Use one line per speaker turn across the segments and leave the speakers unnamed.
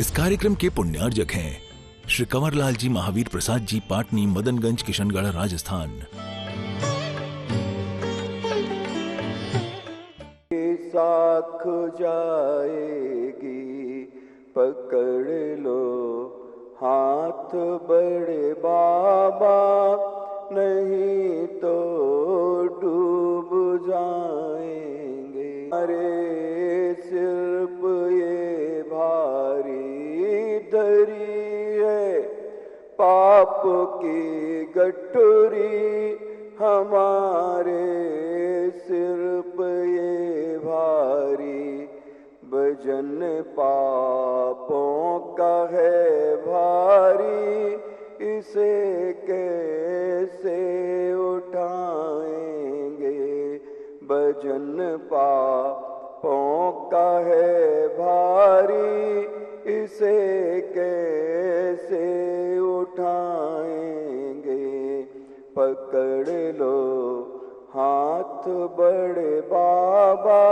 इस कार्यक्रम के पुण्यार्जक हैं श्री कंवरलाल जी महावीर प्रसाद जी, पाटनी, मदनगंज, किशनगढ़, राजस्थान।
साख जाएगी पकड़ लो हाथ बड़े बाबा, नहीं तो डूब जाएंगे। अरे सिर्फ ये भारी धरी है पाप की गठरी, हमारे सिर्फ ये भारी वजन पापों का है भारी, इसे कैसे उठाएंगे। वजन पापों का है भारी, इसे कैसे उठाएंगे। पकड़ लो हाथ बड़े बाबा,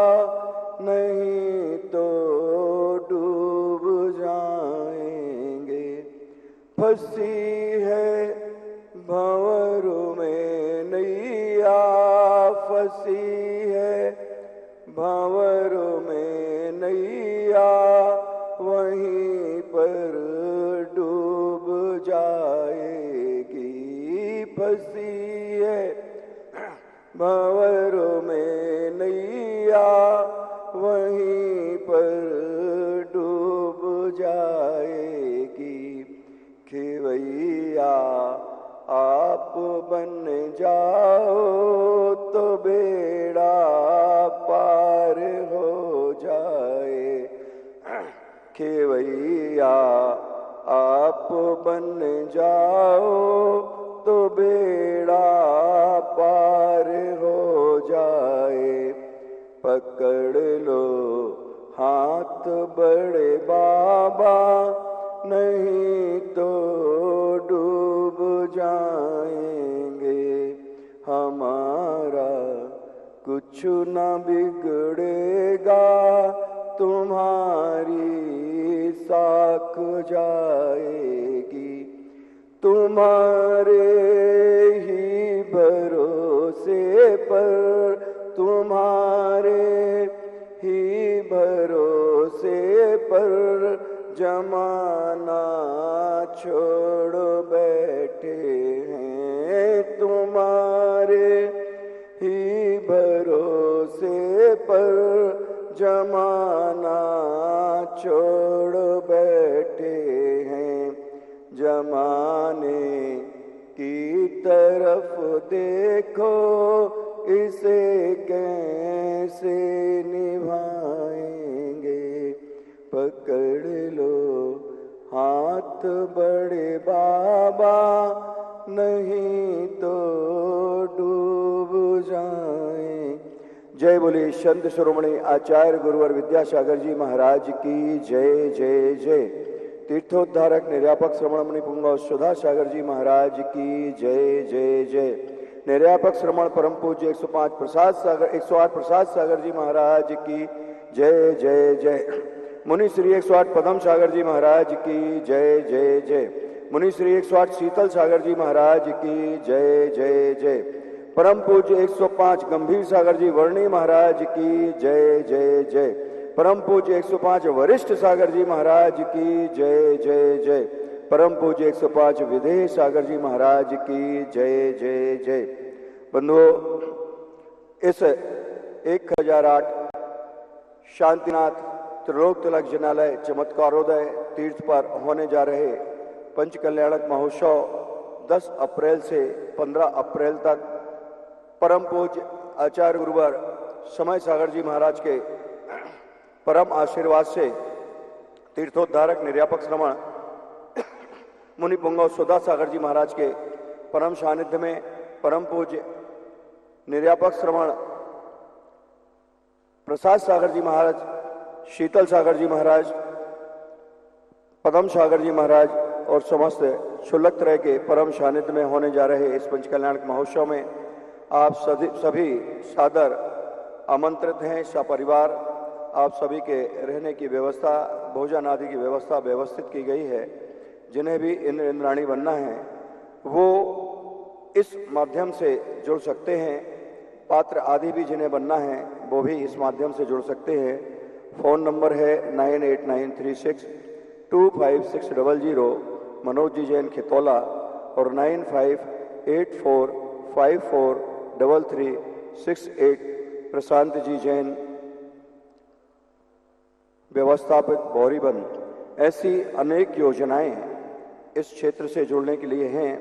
नहीं तो डूब जाएंगे। फंसी है भंवरों में नैया, फंसी है भंवरों में नैया, वहीं पर डूब जाएगी। फंसी है भंवरों में नैया, वहीं पर डूब जाएगी। खेवैया आप बन जाओ तो बेड़ा पार हो जाए। खेवैया आप बन जाओ तो बेड़ा पार हो जाए। पकड़ लो हाथ बड़े बाबा, नहीं तो डूब जाएंगे। हमारा कुछ न बिगड़ेगा, तुम्हारी साख जाएगी। तुम्हारे ही भरोसे पर, तुम्हारे ही भरोसे पर जमाना छोड़ बैठे हैं। तुम्हारे ही भरोसे पर जमाना छोड़ बैठे हैं। जमाने की तरफ देखो, इसे कैसे निभाएंगे। पकड़ लो हाथ बड़े बाबा, नहीं तो डूब जाएं। जय बोले संत शिरोमणि आचार्य गुरुवर विद्यासागर जी महाराज की जय जय जय। तीर्थोद्धारक निर्यापक श्रमण मुनि पुंगव सुधा सागर जी महाराज की जय जय जय। निर्यापक श्रमण परम पूज्य 108 प्रसाद सागर जी महाराज की जय जय जय। मुनि श्री 108 पदम सागर जी महाराज की जय जय जय। मुनि श्री 108 शीतल सागर जी महाराज की जय जय जय। परम पूज्य 105 गंभीर सागर जी वर्णी महाराज की जय जय जय। परम पूज्य 105 वरिष्ठ सागर जी महाराज की जय जय जय। परम पूज्य 105 विदेह सागर जी महाराज की जय जय जय। बंधुओं, इस 1008 शांतिनाथ त्रिलोक तिलक जनालय चमत्कारोदय तीर्थ पर होने जा रहे पंच कल्याणक महोत्सव 10 अप्रैल से 15 अप्रैल तक परम पूज्य आचार्य गुरुवर समय सागर जी महाराज के परम आशीर्वाद से तीर्थोद्धारक निर्यापक श्रमण मुनि पुंगव सुधा सागर जी महाराज के परम सानिध्य में परम पूज्य निर्यापक श्रमण प्रसाद सागर जी महाराज, शीतल सागर जी महाराज, पदम सागर जी महाराज और समस्त शुल्लक तरह के परम सानिध्य में होने जा रहे इस पंचकल्याणक महोत्सव में आप सभी सादर आमंत्रित हैं। सपरिवार आप सभी के रहने की व्यवस्था, भोजन आदि की व्यवस्था व्यवस्थित की गई है। जिन्हें भी इंद्र इंद्राणी बनना है वो इस माध्यम से जुड़ सकते हैं। पात्र आदि भी जिन्हें बनना है वो भी इस माध्यम से जुड़ सकते हैं। फ़ोन नंबर है 9893625600, मनोज जी जैन खितौला, और 9584543368, प्रशांत जी जैन व्यवस्थापक बौरीबंद। ऐसी अनेक योजनाएं इस क्षेत्र से जुड़ने के लिए हैं।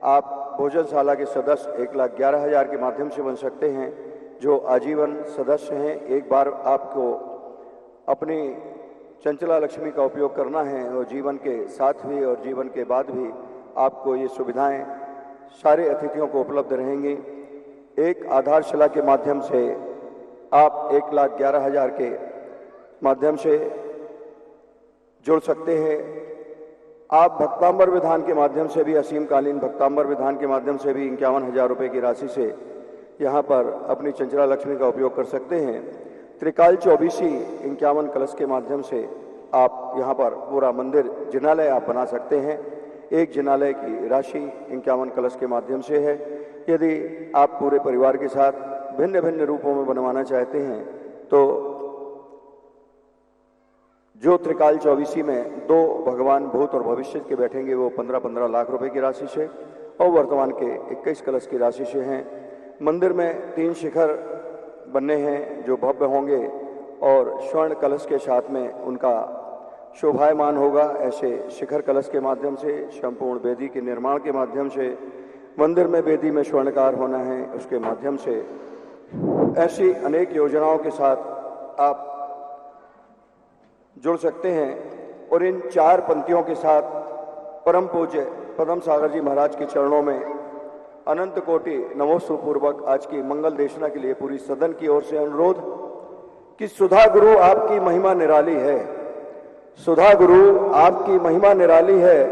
आप भोजनशाला के सदस्य 1,11,000 के माध्यम से बन सकते हैं। जो आजीवन सदस्य हैं, एक बार आपको अपनी चंचला लक्ष्मी का उपयोग करना है और जीवन के साथ भी और जीवन के बाद भी आपको ये सुविधाएं सारे अतिथियों को उपलब्ध रहेंगी। एक आधारशिला के माध्यम से आप 1,11,000 के माध्यम से जुड़ सकते हैं। आप भक्तांबर विधान के माध्यम से भी, असीमकालीन भक्तांबर विधान के माध्यम से भी 51,000 रुपये की राशि से यहाँ पर अपनी चंचला लक्ष्मी का उपयोग कर सकते हैं। त्रिकाल चौबीसी 51 कलश के माध्यम से आप यहाँ पर पूरा मंदिर जिनालय आप बना सकते हैं। एक जिनालय की राशि 51 कलश के माध्यम से है। यदि आप पूरे परिवार के साथ भिन्न भिन्न रूपों में बनवाना चाहते हैं तो जो त्रिकाल चौबीसी में 2 भगवान भूत और भविष्य के बैठेंगे वो 15-15 लाख रुपए की राशि से और वर्तमान के 21 कलश की राशि से हैं। मंदिर में 3 शिखर बनने हैं जो भव्य होंगे और स्वर्ण कलश के साथ में उनका शोभायमान होगा। ऐसे शिखर कलश के माध्यम से, संपूर्ण वेदी के निर्माण के माध्यम से, मंदिर में वेदी में स्वर्णकार होना है उसके माध्यम से, ऐसी अनेक योजनाओं के साथ आप जुड़ सकते हैं। और इन 4 पंक्तियों के साथ परम पूज्य पदम सागर जी महाराज के चरणों में अनंत कोटि नमोस्तु पूर्वक आज की मंगल देशना के लिए पूरी सदन की ओर से अनुरोध कि सुधा गुरु आपकी महिमा निराली है, सुधा गुरु आपकी महिमा निराली है,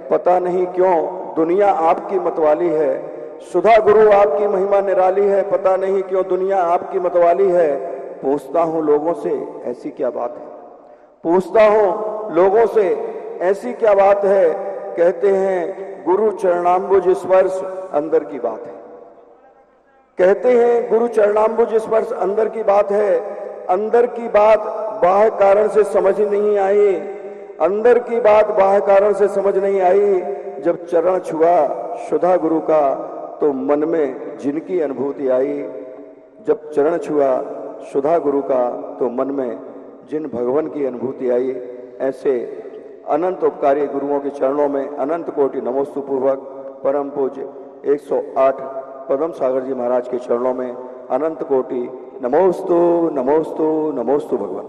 पता नहीं क्यों दुनिया आपकी मतवाली है। सुधा गुरु आपकी महिमा निराली है, पता नहीं क्यों दुनिया आपकी मतवाली है। पूछता हूं लोगों से ऐसी क्या बात है, पूछता हूं लोगों से ऐसी क्या बात है। कहते हैं गुरु चरणाम्बुज स्पर्श अंदर की बात है। कहते हैं गुरु चरणाम्बुज स्पर्श अंदर की बात है। अंदर की बात बाह्य कारण से समझ नहीं आई, अंदर की बात बाह्य कारण से समझ नहीं आई। जब चरण छुआ सुधा गुरु का तो मन में जिनकी अनुभूति आई। जब चरण छुआ सुधा गुरु का तो मन में जिन भगवान की अनुभूति आई। ऐसे अनंत उपकारी गुरुओं के चरणों में अनंत कोटि नमोस्तु पूर्वक परम पूज्य 108 पदम सागर जी महाराज के चरणों में अनंत कोटि नमोस्तु नमोस्तु नमोस्तु भगवान।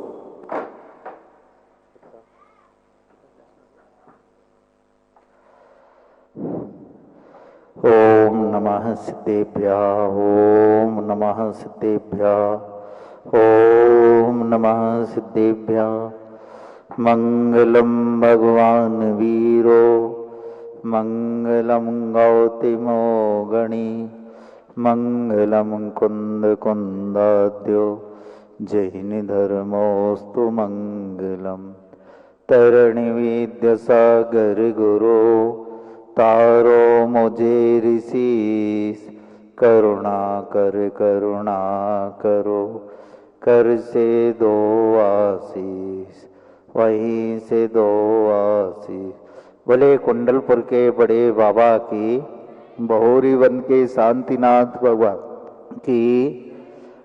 ओम नमः सिद्धेभ्यः, ओम नमः सिद्धेभ्यः, ओम नमः सिद्धेभ्यः। मंगलम भगवान वीरो, मंगलम गौतमो गणी, मंगलम कुंद कुंदाद्यो, जैन धर्मोस्तु मंगलम। तरणि विद्या सागर गुरो, तारो मुझे ऋषिस, करुणा करो, कर से दो आशीष, वहीं से दो आशीष। बोले कुंडलपुर के बड़े बाबा की, बहोरी वन के शांतिनाथ भगवान की,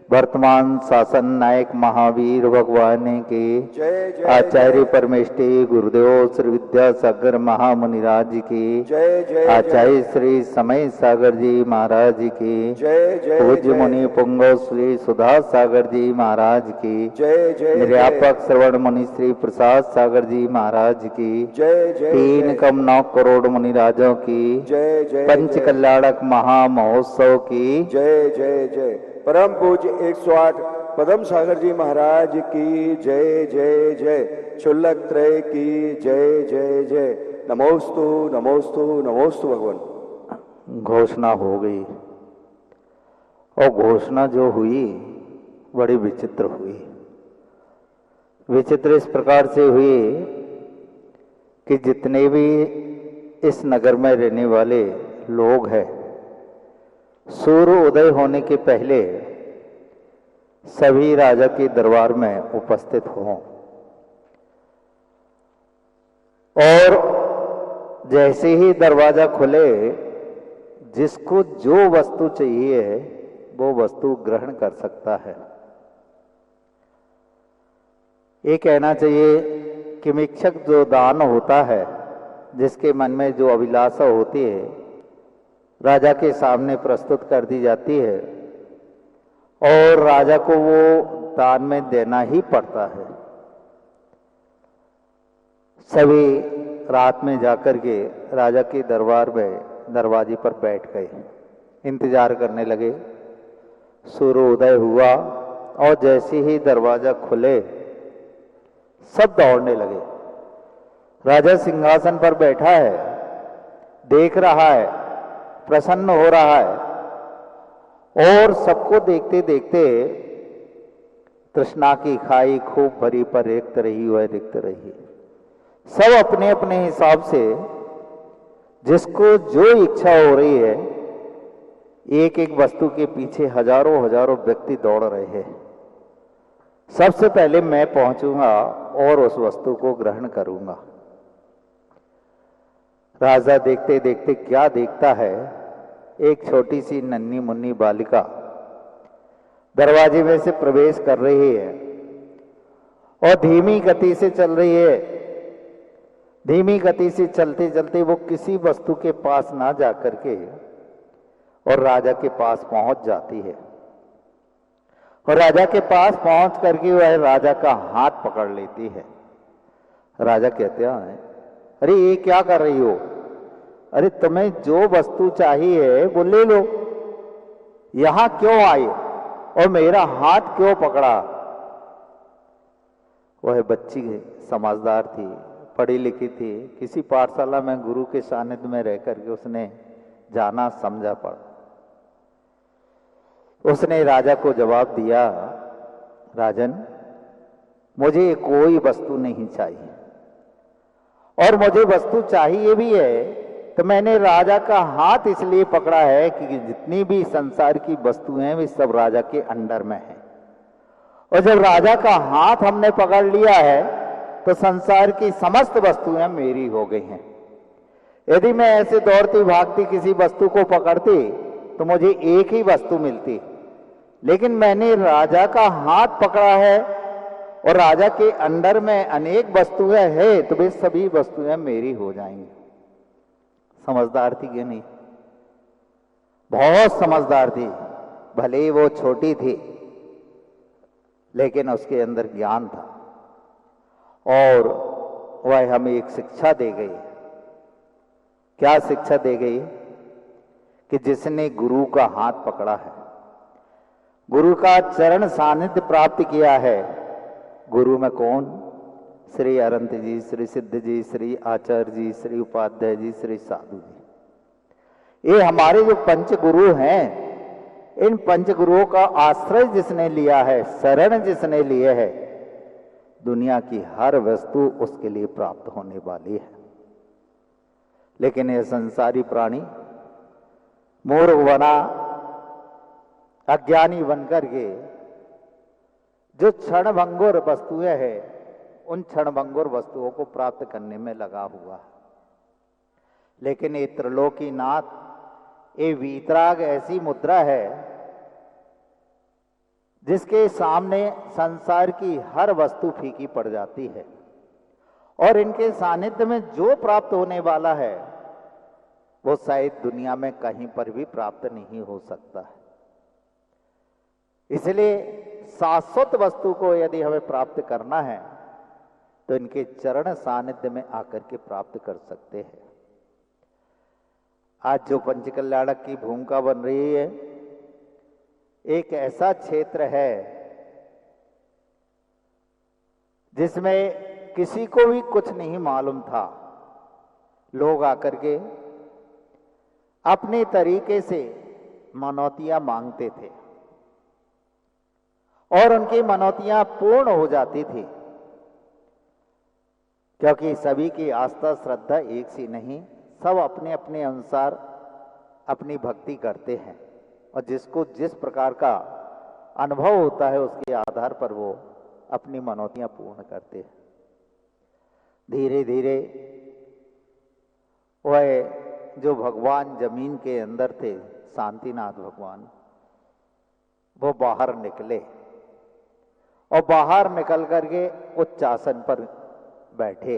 वर्तमान शासन नायक महावीर भगवान के,
जय जय
आचार्य परमेष्ठी गुरुदेव श्री विद्यासागर महामुनिराज की,
जय जय
आचार्य श्री समय सागर जी महाराज की,
जय जय
पूज्य मुनि पुंगव श्री सुधा सागर जी महाराज की,
जय जय
निर्यापक श्रवण मुनि श्री प्रसाद सागर जी महाराज की,
जय जय
3,9 करोड़ मुनिराजों की,
जय जय
पंच कल्याणक महामहोत्सव की,
जय जय जय। परम पूज्य 108 पदम सागर जी महाराज की जय जय जय। क्षुल्लक त्रय की जय जय जय। नमोस्तु नमोस्तु नमोस्तु भगवान।
घोषणा हो गई और घोषणा जो हुई बड़ी विचित्र हुई। विचित्र इस प्रकार से हुई कि जितने भी इस नगर में रहने वाले लोग हैं, सूर्य उदय होने के पहले सभी राजा के दरबार में उपस्थित हों और जैसे ही दरवाजा खुले जिसको जो वस्तु चाहिए वो वस्तु ग्रहण कर सकता है। ये कहना चाहिए कि मिक्षक जो दान होता है, जिसके मन में जो अभिलाषा होती है, राजा के सामने प्रस्तुत कर दी जाती है और राजा को वो दान में देना ही पड़ता है। सभी रात में जाकर के राजा के दरबार में दरवाजे पर बैठ गए, इंतजार करने लगे। सूर्य उदय हुआ और जैसे ही दरवाजा खुले सब दौड़ने लगे। राजा सिंहासन पर बैठा है, देख रहा है, प्रसन्न हो रहा है और सबको देखते देखते तृष्णा की खाई खूब भरी पर रिक्त रही वह रिक्त रही। सब अपने अपने हिसाब से जिसको जो इच्छा हो रही है, एक एक वस्तु के पीछे हजारों हजारों व्यक्ति दौड़ रहे हैं। सबसे पहले मैं पहुंचूंगा और उस वस्तु को ग्रहण करूंगा। राजा देखते देखते क्या देखता है, एक छोटी सी नन्ही मुन्नी बालिका दरवाजे में से प्रवेश कर रही है और धीमी गति से चल रही है। धीमी गति से चलते चलते वो किसी वस्तु के पास ना जा करके और राजा के पास पहुंच जाती है और राजा के पास पहुंच करके वह राजा का हाथ पकड़ लेती है। राजा कहते हैं, अरे ये क्या कर रही हो? अरे तुम्हें जो वस्तु चाहिए वो ले लो, यहां क्यों आई और मेरा हाथ क्यों पकड़ा? वह बच्ची समझदार थी, पढ़ी लिखी थी, किसी पाठशाला में गुरु के सानिध्य में रह करके उसने जाना समझा पड़ा। उसने राजा को जवाब दिया, राजन मुझे कोई वस्तु नहीं चाहिए और मुझे वस्तु चाहिए भी है तो मैंने राजा का हाथ इसलिए पकड़ा है कि जितनी भी संसार की वस्तुएं हैं वे सब राजा के अंडर में हैं और जब राजा का हाथ हमने पकड़ लिया है तो संसार की समस्त वस्तुएं मेरी हो गई हैं। यदि मैं ऐसे दौड़ती भागती किसी वस्तु को पकड़ती तो मुझे एक ही वस्तु मिलती, लेकिन मैंने राजा का हाथ पकड़ा है और राजा के अंडर में अनेक वस्तुएं हैं तो वे सभी वस्तुएं मेरी हो जाएंगी। समझदार थी कि नहीं? बहुत समझदार थी। भले ही वो छोटी थी लेकिन उसके अंदर ज्ञान था और वह हमें एक शिक्षा दे गई। क्या शिक्षा दे गई? कि जिसने गुरु का हाथ पकड़ा है, गुरु का चरण सानिध्य प्राप्त किया है, गुरु में कौन? श्री अरंत जी, श्री सिद्ध जी, श्री आचार्य जी, श्री उपाध्याय जी, श्री साधु जी, ये हमारे जो पंच गुरु हैं, इन पंच गुरुओं का आश्रय जिसने लिया है, शरण जिसने लिए है, दुनिया की हर वस्तु उसके लिए प्राप्त होने वाली है। लेकिन ये संसारी प्राणी मूर्ख बना, अज्ञानी बनकर के जो क्षणभंगुर वस्तुएं हैं उन क्षणभंगुर वस्तुओं को प्राप्त करने में लगा हुआ है। लेकिन ये त्रिलोकीनाथ, ये वीतराग ऐसी मुद्रा है जिसके सामने संसार की हर वस्तु फीकी पड़ जाती है और इनके सानिध्य में जो प्राप्त होने वाला है वो शायद दुनिया में कहीं पर भी प्राप्त नहीं हो सकता है। इसलिए शाश्वत वस्तु को यदि हमें प्राप्त करना है तो इनके चरण सानिध्य में आकर के प्राप्त कर सकते हैं। आज जो पंचकल्याणक की भूमिका बन रही है, एक ऐसा क्षेत्र है जिसमें किसी को भी कुछ नहीं मालूम था। लोग आकर के अपने तरीके से मनौतियां मांगते थे और उनकी मनौतियां पूर्ण हो जाती थी। क्योंकि सभी की आस्था श्रद्धा एक सी नहीं, सब अपने अपने अनुसार अपनी भक्ति करते हैं और जिसको जिस प्रकार का अनुभव होता है उसके आधार पर वो अपनी मनौतियां पूर्ण करते हैं। धीरे धीरे वह जो भगवान जमीन के अंदर थे, शांतिनाथ भगवान, वो बाहर निकले और बाहर निकल करके उच्च आसन पर बैठे।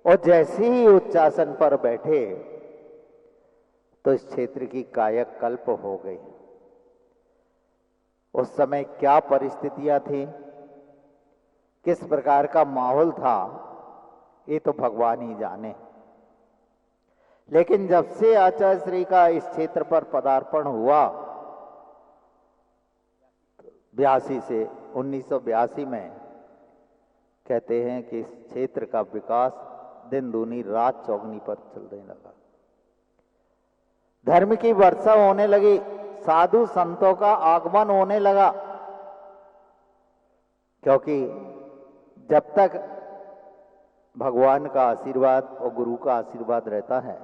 और जैसे ही उच्च आसन पर बैठे तो इस क्षेत्र की कायाकल्प हो गई। उस समय क्या परिस्थितियां थी, किस प्रकार का माहौल था, ये तो भगवान ही जाने। लेकिन जब से आचार्य श्री का इस क्षेत्र पर पदार्पण हुआ 82 से 1982 में, कहते हैं कि इस क्षेत्र का विकास दिन दूनी रात चौगनी पर चलने लगा। धर्म की वर्षा होने लगी, साधु संतों का आगमन होने लगा। क्योंकि जब तक भगवान का आशीर्वाद और गुरु का आशीर्वाद रहता है,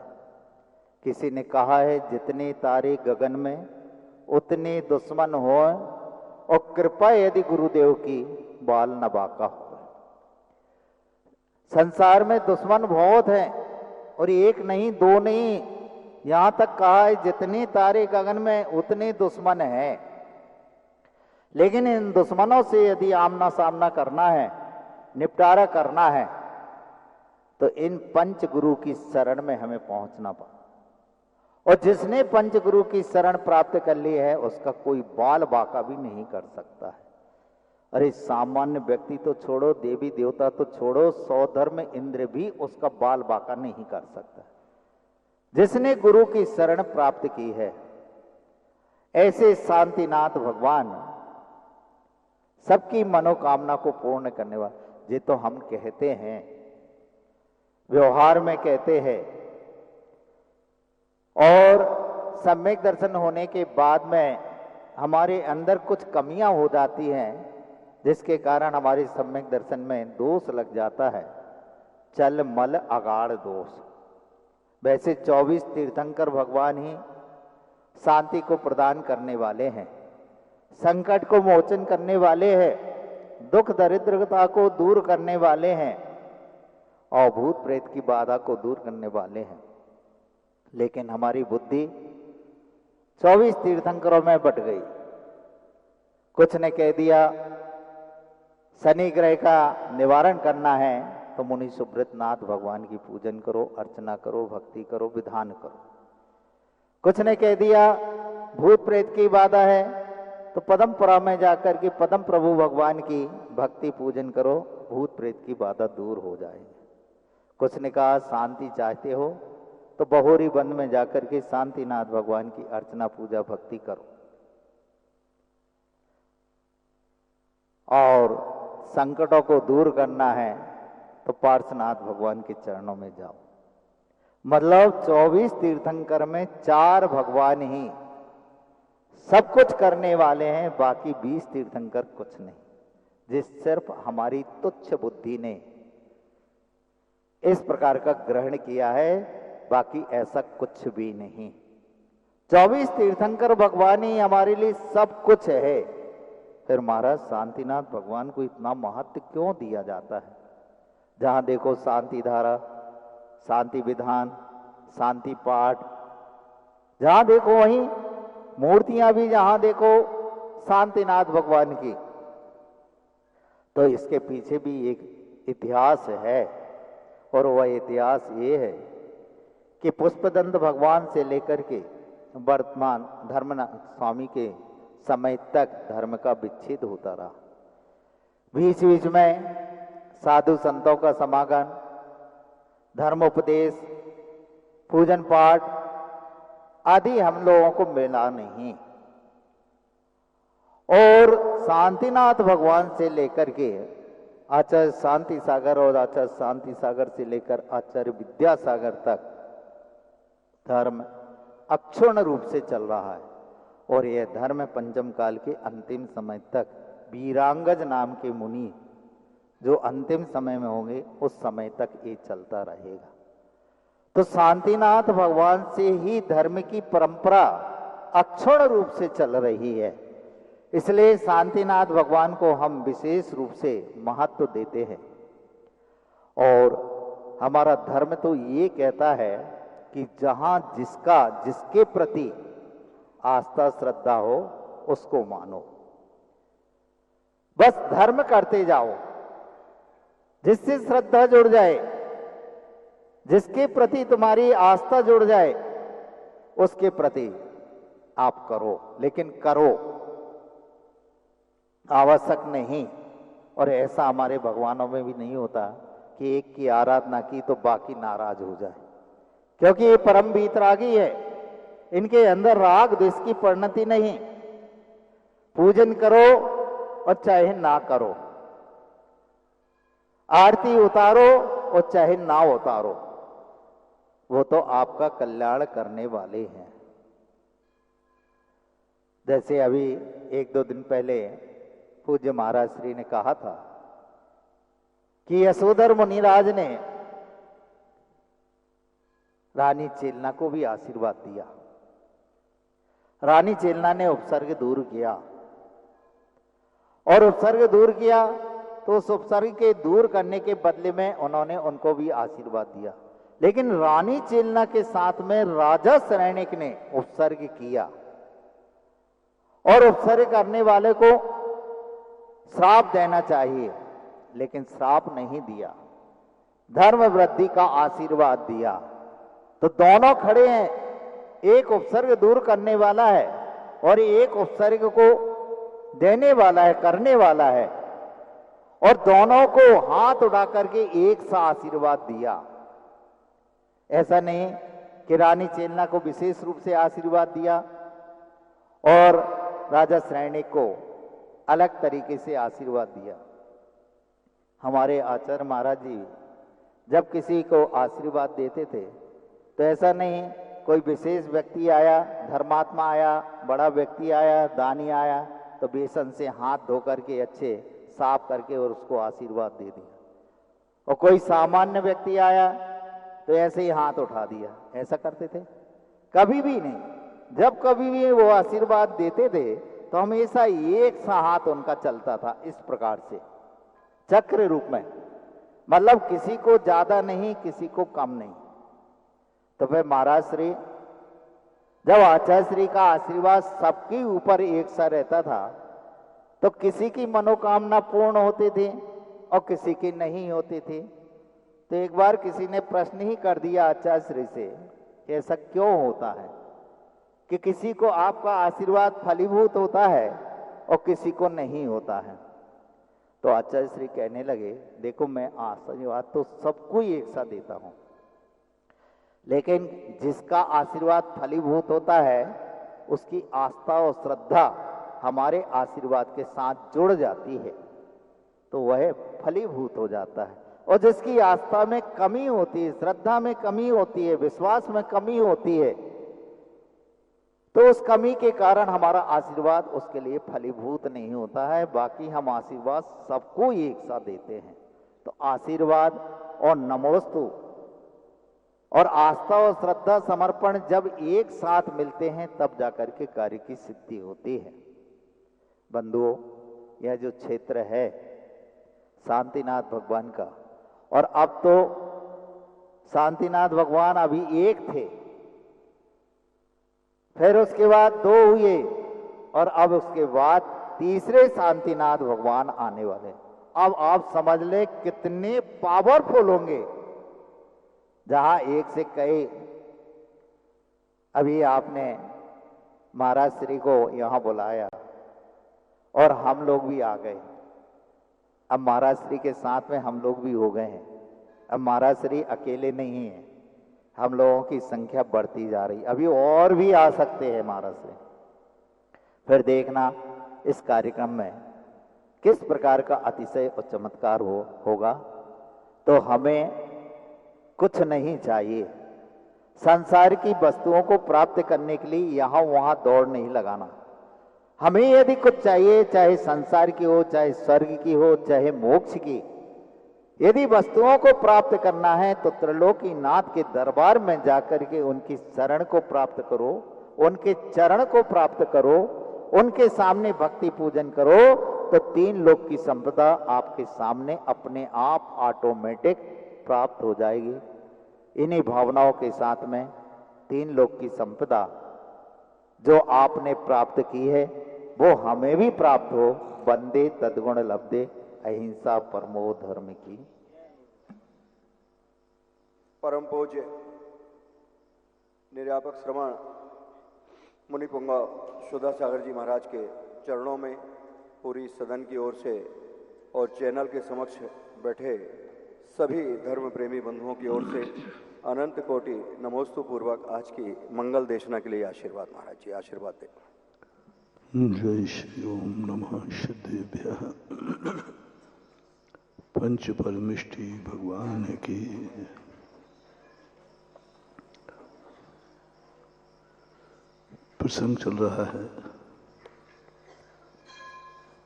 किसी ने कहा है जितने तारे गगन में उतने दुश्मन हो, और कृपा यदि गुरुदेव की बाल न बाका हो। संसार में दुश्मन बहुत हैं और एक नहीं दो नहीं, यहां तक कहा है जितने तारे गगन में उतने दुश्मन हैं। लेकिन इन दुश्मनों से यदि आमना सामना करना है, निपटारा करना है, तो इन पंच गुरु की शरण में हमें पहुंचना पड़ा। और जिसने पंच गुरु की शरण प्राप्त कर ली है उसका कोई बाल बाका भी नहीं कर सकता है। अरे सामान्य व्यक्ति तो छोड़ो, देवी देवता तो छोड़ो, सौधर्म इंद्र भी उसका बाल बाका नहीं कर सकता जिसने गुरु की शरण प्राप्त की है। ऐसे शांतिनाथ भगवान सबकी मनोकामना को पूर्ण करने वाले, ये तो हम कहते हैं, व्यवहार में कहते हैं, और सम्यक दर्शन होने के बाद में हमारे अंदर कुछ कमियां हो जाती हैं जिसके कारण हमारे सम्यक दर्शन में दोष लग जाता है, चल मल अगाड़ दोष। वैसे 24 तीर्थंकर भगवान ही शांति को प्रदान करने वाले हैं, संकट को मोचन करने वाले हैं, दुख दरिद्रता को दूर करने वाले हैं और भूत प्रेत की बाधा को दूर करने वाले हैं। लेकिन हमारी बुद्धि 24 तीर्थंकरों में बट गई। कुछ ने कह दिया शनि ग्रह का निवारण करना है तो मुनि सुब्रत नाथ भगवान की पूजन करो, अर्चना करो, भक्ति करो, विधान करो। कुछ ने कह दिया भूत प्रेत की बाधा है तो पदमपुरा में जाकर के पदम प्रभु भगवान की भक्ति पूजन करो, भूत प्रेत की बाधा दूर हो जाएगी। कुछ ने कहा शांति चाहते हो तो बहोरी वन में जाकर के शांतिनाथ भगवान की अर्चना पूजा भक्ति करो, और संकटों को दूर करना है तो पार्श्वनाथ भगवान के चरणों में जाओ। मतलब 24 तीर्थंकर में 4 भगवान ही सब कुछ करने वाले हैं, बाकी 20 तीर्थंकर कुछ नहीं, जिस सिर्फ हमारी तुच्छ बुद्धि ने इस प्रकार का ग्रहण किया है, बाकी ऐसा कुछ भी नहीं। 24 तीर्थंकर भगवान ही हमारे लिए सब कुछ है। फिर महाराज शांतिनाथ भगवान को इतना महत्व क्यों दिया जाता है? जहां देखो शांति धारा, शांति विधान, शांति पाठ, जहां देखो वहीं मूर्तियां भी जहां देखो शांतिनाथ भगवान की। तो इसके पीछे भी एक इतिहास है, और वह इतिहास ये है कि पुष्पदंत भगवान से लेकर के वर्तमान धर्मनाथ स्वामी के समय तक धर्म का विच्छेद होता रहा। बीच बीच में साधु संतों का समागम, धर्मोपदेश, पूजन पाठ आदि हम लोगों को मिला नहीं। और शांतिनाथ भगवान से लेकर के आचार्य शांति सागर और आचार्य शांति सागर से लेकर आचार्य विद्यासागर तक धर्म अक्षुण्ण रूप से चल रहा है। और यह धर्म पंचम काल के अंतिम समय तक वीरांगज नाम के मुनि जो अंतिम समय में होंगे उस समय तक ये चलता रहेगा। तो शांतिनाथ भगवान से ही धर्म की परंपरा अक्षुण्ण रूप से चल रही है। इसलिए शांतिनाथ भगवान को हम विशेष रूप से महत्व देते हैं। और हमारा धर्म तो ये कहता है कि जहां जिसके प्रति आस्था श्रद्धा हो उसको मानो, बस धर्म करते जाओ। जिससे श्रद्धा जुड़ जाए, जिसके प्रति तुम्हारी आस्था जुड़ जाए, उसके प्रति आप करो, लेकिन करो, आवश्यक नहीं। और ऐसा हमारे भगवानों में भी नहीं होता कि एक की आराधना की तो बाकी नाराज हो जाए, क्योंकि ये परम वीतरागी है। इनके अंदर राग द्वेष की परिणति नहीं। पूजन करो और चाहे ना करो, आरती उतारो और चाहे ना उतारो, वो तो आपका कल्याण करने वाले हैं। जैसे अभी 1-2 दिन पहले पूज्य महाराज श्री ने कहा था कि यशोधर मुनिराज ने रानी चेलना को भी आशीर्वाद दिया। रानी चेलना ने उपसर्ग दूर किया, और उपसर्ग दूर किया तो उस उपसर्ग के दूर करने के बदले में उन्होंने उनको भी आशीर्वाद दिया। लेकिन रानी चेलना के साथ में राजा सैनिक ने उपसर्ग किया, और उपसर्ग करने वाले को श्राप देना चाहिए, लेकिन श्राप नहीं दिया, धर्म वृद्धि का आशीर्वाद दिया। तो दोनों खड़े हैं, एक उपसर्ग दूर करने वाला है और एक उपसर्ग को देने वाला है, करने वाला है, और दोनों को हाथ उठा करके एक सा आशीर्वाद दिया। ऐसा नहीं कि रानी चेलना को विशेष रूप से आशीर्वाद दिया और राजा सैनिक को अलग तरीके से आशीर्वाद दिया। हमारे आचार्य महाराज जी जब किसी को आशीर्वाद देते थे तो ऐसा नहीं कोई विशेष व्यक्ति आया, धर्मात्मा आया, बड़ा व्यक्ति आया, दानी आया तो बेसन से हाथ धो करके अच्छे साफ करके और उसको आशीर्वाद दे दिया, और कोई सामान्य व्यक्ति आया तो ऐसे ही हाथ उठा दिया। ऐसा करते थे? कभी भी नहीं। जब कभी भी वो आशीर्वाद देते थे तो हमेशा एक सा हाथ उनका चलता था, इस प्रकार से चक्र रूप में, मतलब किसी को ज्यादा नहीं, किसी को कम नहीं। तो फिर महाराज श्री, जब आचार्य श्री का आशीर्वाद सबके ऊपर एक सा रहता था तो किसी की मनोकामना पूर्ण होती थी और किसी की नहीं होती थी। तो एक बार किसी ने प्रश्न ही कर दिया आचार्य श्री से, ऐसा क्यों होता है कि किसी को आपका आशीर्वाद फलीभूत होता है और किसी को नहीं होता है? तो आचार्य श्री कहने लगे, देखो मैं आशीर्वाद तो सबको ही एक साथ देता हूं, लेकिन जिसका आशीर्वाद फलीभूत होता है उसकी आस्था और श्रद्धा हमारे आशीर्वाद के साथ जुड़ जाती है तो वह फलीभूत हो जाता है। और जिसकी आस्था में कमी होती है, श्रद्धा में कमी होती है, विश्वास में कमी होती है, तो उस कमी के कारण हमारा आशीर्वाद उसके लिए फलीभूत नहीं होता है। बाकी हम आशीर्वाद सबको एक साथ देते हैं। तो आशीर्वाद और नमोस्तु और आस्था और श्रद्धा समर्पण जब एक साथ मिलते हैं तब जाकर के कार्य की सिद्धि होती है। बंधुओं, यह जो क्षेत्र है शांतिनाथ भगवान का, और अब तो शांतिनाथ भगवान अभी एक थे, फिर उसके बाद 2 हुए, और अब उसके बाद तीसरे शांतिनाथ भगवान आने वाले। अब आप समझ ले कितने पावरफुल होंगे। जहां एक से कई, अभी आपने महाराज श्री को यहां बुलाया और हम लोग भी आ गए। अब महाराज श्री के साथ में हम लोग भी हो गए हैं। अब महाराज श्री अकेले नहीं हैं, हम लोगों की संख्या बढ़ती जा रही, अभी और भी आ सकते हैं महाराज श्री। फिर देखना इस कार्यक्रम में किस प्रकार का अतिशय और चमत्कार होगा। तो हमें कुछ नहीं चाहिए, संसार की वस्तुओं को प्राप्त करने के लिए यहां वहां दौड़ नहीं लगाना। हमें यदि कुछ चाहिए, चाहे संसार की हो, चाहे स्वर्ग की हो, चाहे मोक्ष की, यदि वस्तुओं को प्राप्त करना है तो त्रिलोकी नाथ के दरबार में जाकर के उनकी शरण को प्राप्त करो, उनके चरण को प्राप्त करो, उनके सामने भक्ति पूजन करो, तो 3 लोक की संपदा आपके सामने अपने आप ऑटोमेटिक प्राप्त हो जाएगी। इन्हीं भावनाओं के साथ में 3 लोक की संपदा जो आपने प्राप्त की है वो हमें भी प्राप्त हो। बंदे तद्गुण लब्धे अहिंसा परमो धर्म की।
परम पूज्य निर्यापक श्रवण मुनि पुंगा सुधा सागर जी महाराज के चरणों में पूरी सदन की ओर से और चैनल के समक्ष बैठे सभी धर्म प्रेमी बंधुओं की ओर से अनंत कोटि नमोस्तु पूर्वक आज की मंगल देशना के लिए आशीर्वाद। महाराज जी आशीर्वाद दे।
जय श्री ओम नमः सिद्धेभ्यः पंच परमिष्टि भगवान की। प्रसंग चल रहा है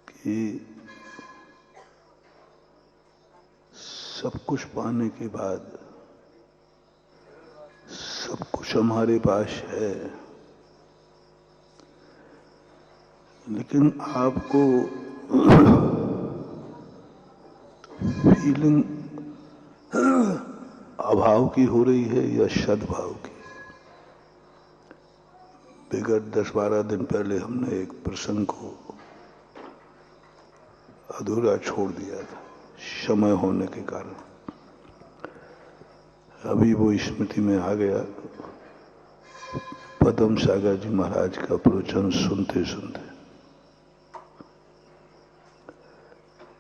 कि सब कुछ पाने के बाद सब कुछ हमारे पास है, लेकिन आपको फीलिंग अभाव की हो रही है या सद्भाव की। विगत 10-12 दिन पहले हमने एक प्रसंग को अधूरा छोड़ दिया था समय होने के कारण। अभी वो स्मृति में आ गया पद्म सागर जी महाराज का प्रवचन सुनते सुनते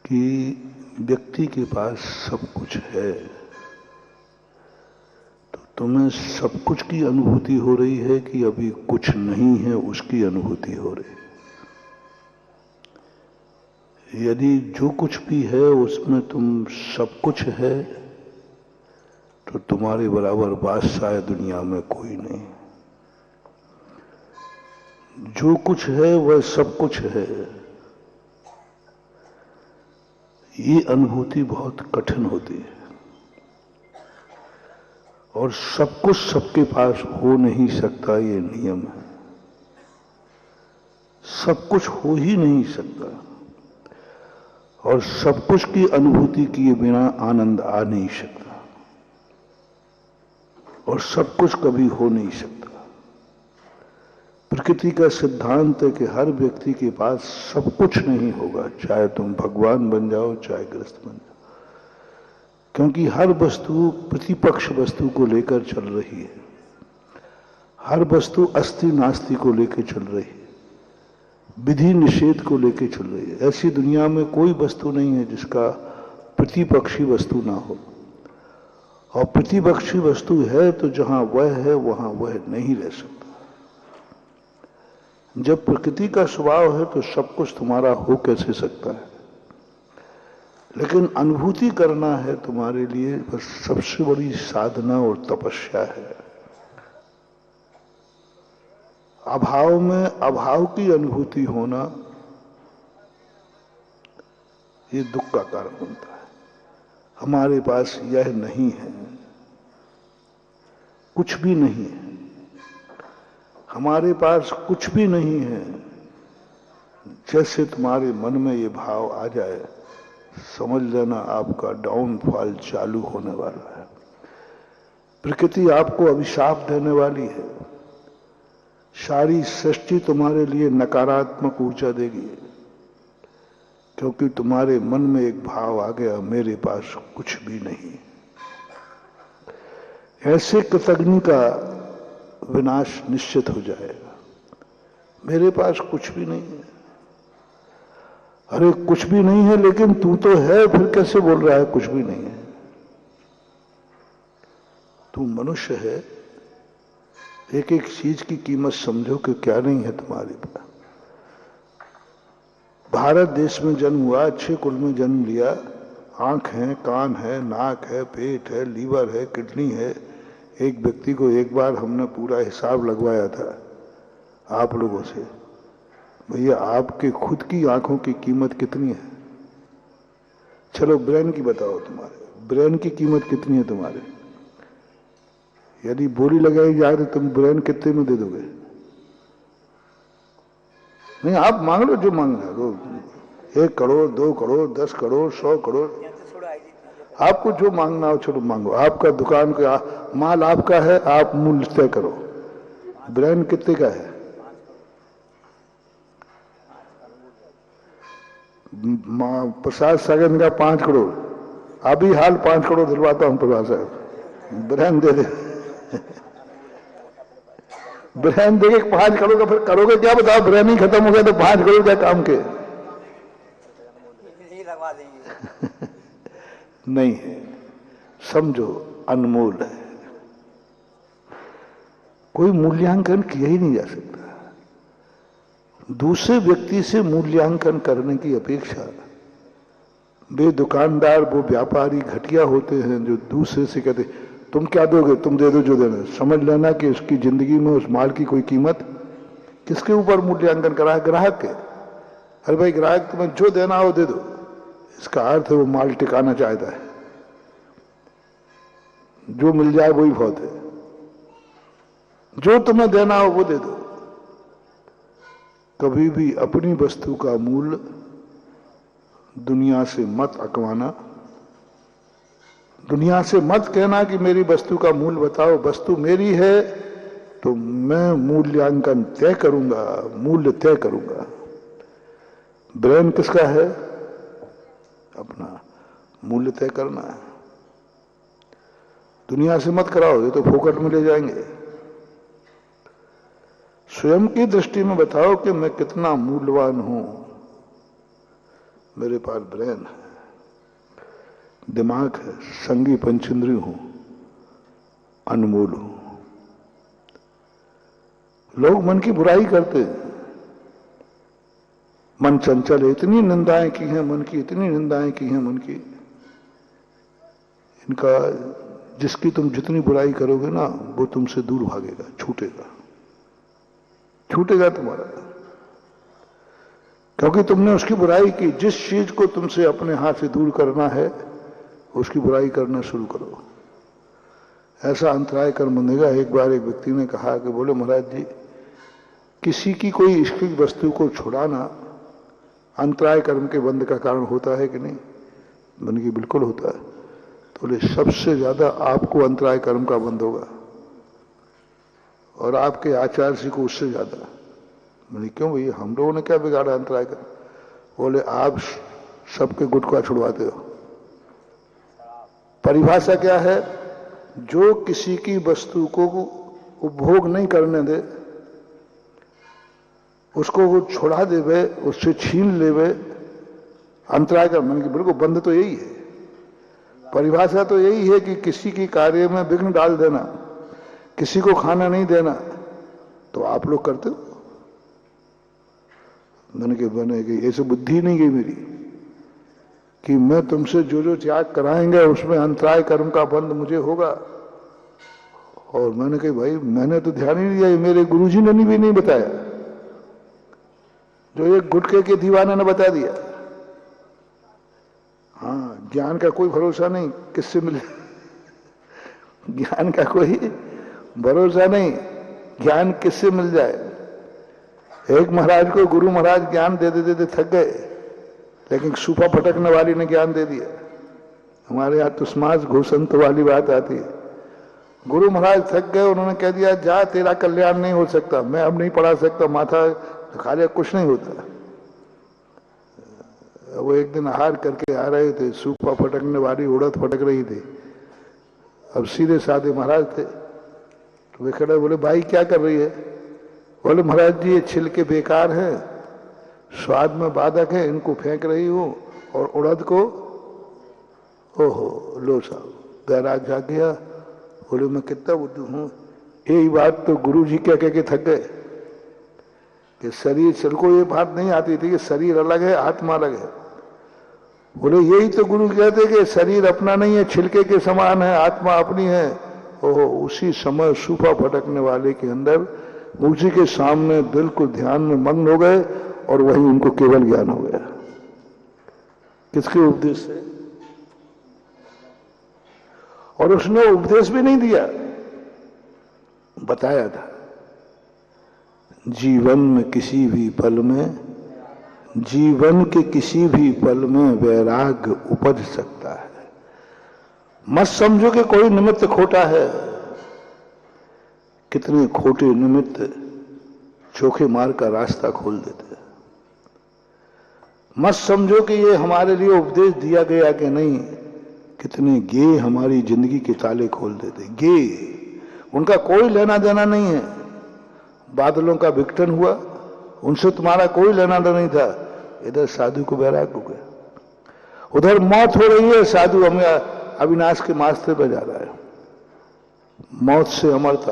कि व्यक्ति के पास सब कुछ है तो तुम्हें सब कुछ की अनुभूति हो रही है कि अभी कुछ नहीं है उसकी अनुभूति हो रही है। यदि जो कुछ भी है उसमें तुम सब कुछ है तो तुम्हारे बराबर बादशाह दुनिया में कोई नहीं। जो कुछ है वह सब कुछ है। ये अनुभूति बहुत कठिन होती है और सब कुछ सबके पास हो नहीं सकता, ये नियम है। सब कुछ हो ही नहीं सकता और सब कुछ की अनुभूति किए बिना आनंद आ नहीं सकता और सब कुछ कभी हो नहीं सकता। प्रकृति का सिद्धांत है कि हर व्यक्ति के पास सब कुछ नहीं होगा, चाहे तुम भगवान बन जाओ चाहे ग्रस्त बन जाओ, क्योंकि हर वस्तु प्रतिपक्ष वस्तु को लेकर चल रही है। हर वस्तु अस्ति नास्ति को लेकर चल रही है, विधि निषेध को लेकर चल रही है। ऐसी दुनिया में कोई वस्तु नहीं है जिसका प्रतिपक्षी वस्तु ना हो, और प्रतिपक्षी वस्तु है तो जहां वह है वहां वह नहीं रह सकता। जब प्रकृति का स्वभाव है तो सब कुछ तुम्हारा हो कैसे सकता है, लेकिन अनुभूति करना है तुम्हारे लिए बस सबसे बड़ी साधना और तपस्या है। अभाव में अभाव की अनुभूति होना ये दुख का कारण बनता है। हमारे पास यह नहीं है, कुछ भी नहीं है, हमारे पास कुछ भी नहीं है। जैसे तुम्हारे मन में ये भाव आ जाए समझ लेना आपका डाउनफॉल चालू होने वाला है। प्रकृति आपको अभिशाप देने वाली है। सारी सृष्टि तुम्हारे लिए नकारात्मक ऊर्जा देगी, क्योंकि तुम्हारे मन में एक भाव आ गया मेरे पास कुछ भी नहीं। ऐसे कृतज्ञ का विनाश निश्चित हो जाएगा। मेरे पास कुछ भी नहीं है। अरे कुछ भी नहीं है लेकिन तू तो है, फिर कैसे बोल रहा है कुछ भी नहीं है? तू मनुष्य है। एक एक चीज की कीमत समझो कि क्या नहीं है तुम्हारे पास। भारत देश में जन्म हुआ, अच्छे कुल में जन्म लिया, आंख है, कान है, नाक है, पेट है, लीवर है, किडनी है। एक व्यक्ति को एक बार हमने पूरा हिसाब लगवाया था आप लोगों से, भैया आपके खुद की आंखों की कीमत कितनी है? चलो ब्रेन की बताओ तुम्हारे। ब्रेन की कीमत कितनी है तुम्हारे? यदि बोली लगाई जाए तो तुम ब्रेन कितने में दे दोगे? नहीं, आप मांग लो जो मांगना है, 1 करोड़, 2 करोड़, 10 करोड़, 100 करोड़, आपको जो मांगना हो छोड़ो, मांगो। आपका दुकान का माल आपका है, आप मूल्य तय करो। ब्रेन कितने का है? प्रसाद सागर का 5 करोड़, अभी हाल 5 करोड़ दिलवाता हूं प्रसाद साहब, ब्रेन दे दे। ब्रेन देके 5 करोड़ का फिर करोगे क्या बताओ? ब्रेन ही खत्म हो गया तो 5 करोड़ क्या काम के?
लगवा देंगे।
नहीं है, समझो अनमोल है, कोई मूल्यांकन किया ही नहीं जा सकता। दूसरे व्यक्ति से मूल्यांकन करने की अपेक्षा, वे दुकानदार, वो व्यापारी घटिया होते हैं जो दूसरे से कहते तुम क्या दोगे, तुम दे दो जो देना। समझ लेना कि उसकी जिंदगी में उस माल की कोई कीमत, किसके ऊपर मूल्यांकन करा है? ग्राहक के। अरे भाई ग्राहक, तुम्हें जो देना हो दे दो, इसका अर्थ है वो माल टिकाना चाहता है, जो मिल जाए वही बहुत है, जो तुम्हें देना हो वो दे दो। कभी भी अपनी वस्तु का मूल्य दुनिया से मत अकवाना, दुनिया से मत कहना कि मेरी वस्तु का मूल्य बताओ। वस्तु मेरी है तो मैं मूल्यांकन तय करूंगा, मूल्य तय करूंगा। ब्रेन किसका है? अपना। मूल्य तय करना है। दुनिया से मत कराओ, ये तो फोकट में ले जाएंगे। स्वयं की दृष्टि में बताओ कि मैं कितना मूल्यवान हूं। मेरे पास ब्रेन है, दिमाग है, संगी पंचेंद्रिय हूं, अनमोल हूं। लोग मन की बुराई करते हैं, मन चंचल है, इतनी निंदाएं की हैं मन की, इतनी निंदाएं की हैं मन की। इनका जिसकी तुम जितनी बुराई करोगे ना, वो तुमसे दूर भागेगा, छूटेगा, छूटेगा तुम्हारा, क्योंकि तुमने उसकी बुराई की। जिस चीज को तुमसे अपने हाथ से दूर करना है, उसकी बुराई करना शुरू करो। ऐसा अंतराय कर्म बंधेगा। एक बार एक व्यक्ति ने कहा कि बोले महाराज जी, किसी की कोई इष्टिक वस्तु को छुड़ाना अंतराय कर्म के बंध का कारण होता है कि नहीं? मैंने कि बिल्कुल होता है। तो बोले सबसे ज्यादा आपको अंतराय कर्म का बंध होगा, और आपके आचार्य को उससे ज्यादा। मैंने क्यों भैया, हम लोगों ने क्या बिगाड़ा अंतराय कर्म? बोले आप सबके गुटखा छुड़वाते हो। परिभाषा क्या है? जो किसी की वस्तु को उपभोग नहीं करने दे, उसको वो छुड़ा देवे, उससे छीन लेवे, अंतराय कर्म। मैंने कि बिल्कुल बंध तो यही है, परिभाषा तो यही है कि किसी की कार्य में विघ्न डाल देना, किसी को खाना नहीं देना। तो आप लोग करते हो? मैंने कि ऐसे बुद्धि नहीं गई मेरी कि मैं तुमसे जो जो त्याग कराएंगे उसमें अंतराय कर्म का बंध मुझे होगा। और मैंने कहा भाई मैंने तो ध्यान ही नहीं दिया, मेरे गुरुजी ने भी नहीं बताया, जो एक गुटके के दीवाने ने बता दिया। हाँ, ज्ञान का कोई भरोसा नहीं, किससे मिले ज्ञान का कोई भरोसा नहीं, ज्ञान किससे मिल जाए। एक महाराज को गुरु महाराज ज्ञान दे देते थक गए, लेकिन सूफा फटकने वाली ने ज्ञान दे दिया। हमारे यहाँ तुस्मास घोषंत वाली बात आती है। गुरु महाराज थक गए, उन्होंने कह दिया जा तेरा कल्याण नहीं हो सकता, मैं अब नहीं पढ़ा सकता, माथा खा लिया, कुछ नहीं होता। वो एक दिन आहार करके आ रहे थे, सूफा फटकने वाली उड़द फटक रही थी। अब सीधे साधे महाराज थे, तो वे खड़े बोले भाई क्या कर रही है? बोले महाराज जी ये छिलके बेकार हैं, स्वाद में बाधक है, इनको फेंक रही हूं, और उड़द को ओहो लो साहब, गैराज जा गया। बोले मैं कितना बुद्धू हूं। यही बात तो गुरु जी क्या कह के थक गए कि शरीर, चल को ये बात नहीं आती थी कि शरीर अलग है आत्मा अलग है। बोले यही तो गुरु कहते कि शरीर अपना नहीं है, छिलके के समान है, आत्मा अपनी है। ओहो, उसी समय सूफा फटकने वाले के अंदर उसी के सामने बिल्कुल ध्यान में मग्न हो गए, और वहीं उनको केवल ज्ञान हो गया। किसके उपदेश से? और उसने उपदेश भी नहीं दिया, बताया था जीवन में किसी भी पल में, जीवन के किसी भी पल में वैराग्य उपज सकता है। मत समझो कि कोई निमित्त खोटा है। कितने खोटे निमित्त चोखे मार का रास्ता खोल देते हैं। मत समझो कि ये हमारे लिए उपदेश दिया गया कि नहीं, कितने गे हमारी जिंदगी के ताले खोल देते। गे, उनका कोई लेना देना नहीं है। बादलों का विघटन हुआ, उनसे तुम्हारा कोई लेना देना नहीं था। इधर साधु को वैराग्य हो गया, उधर मौत हो रही है, साधु हमें अविनाश के मास्ते पर जा रहा है। मौत से अमरता,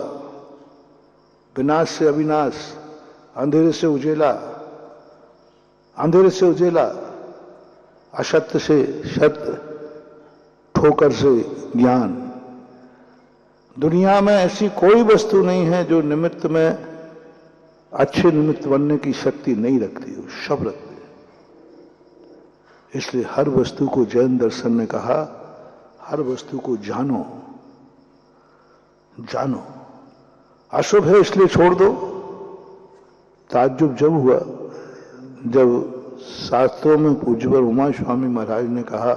विनाश से अविनाश, अंधेरे से उजेला, अंधेरे से उजेला, असत्य से सत्य, ठोकर से ज्ञान। दुनिया में ऐसी कोई वस्तु नहीं है जो निमित्त में अच्छे निमित्त बनने की शक्ति नहीं रखती हो, सब रखती है। इसलिए हर वस्तु को जैन दर्शन ने कहा, हर वस्तु को जानो, जानो। अशुभ है इसलिए छोड़ दो। ताज्जुब जब हुआ जब शास्त्रों में पूज्यवर उमा स्वामी महाराज ने कहा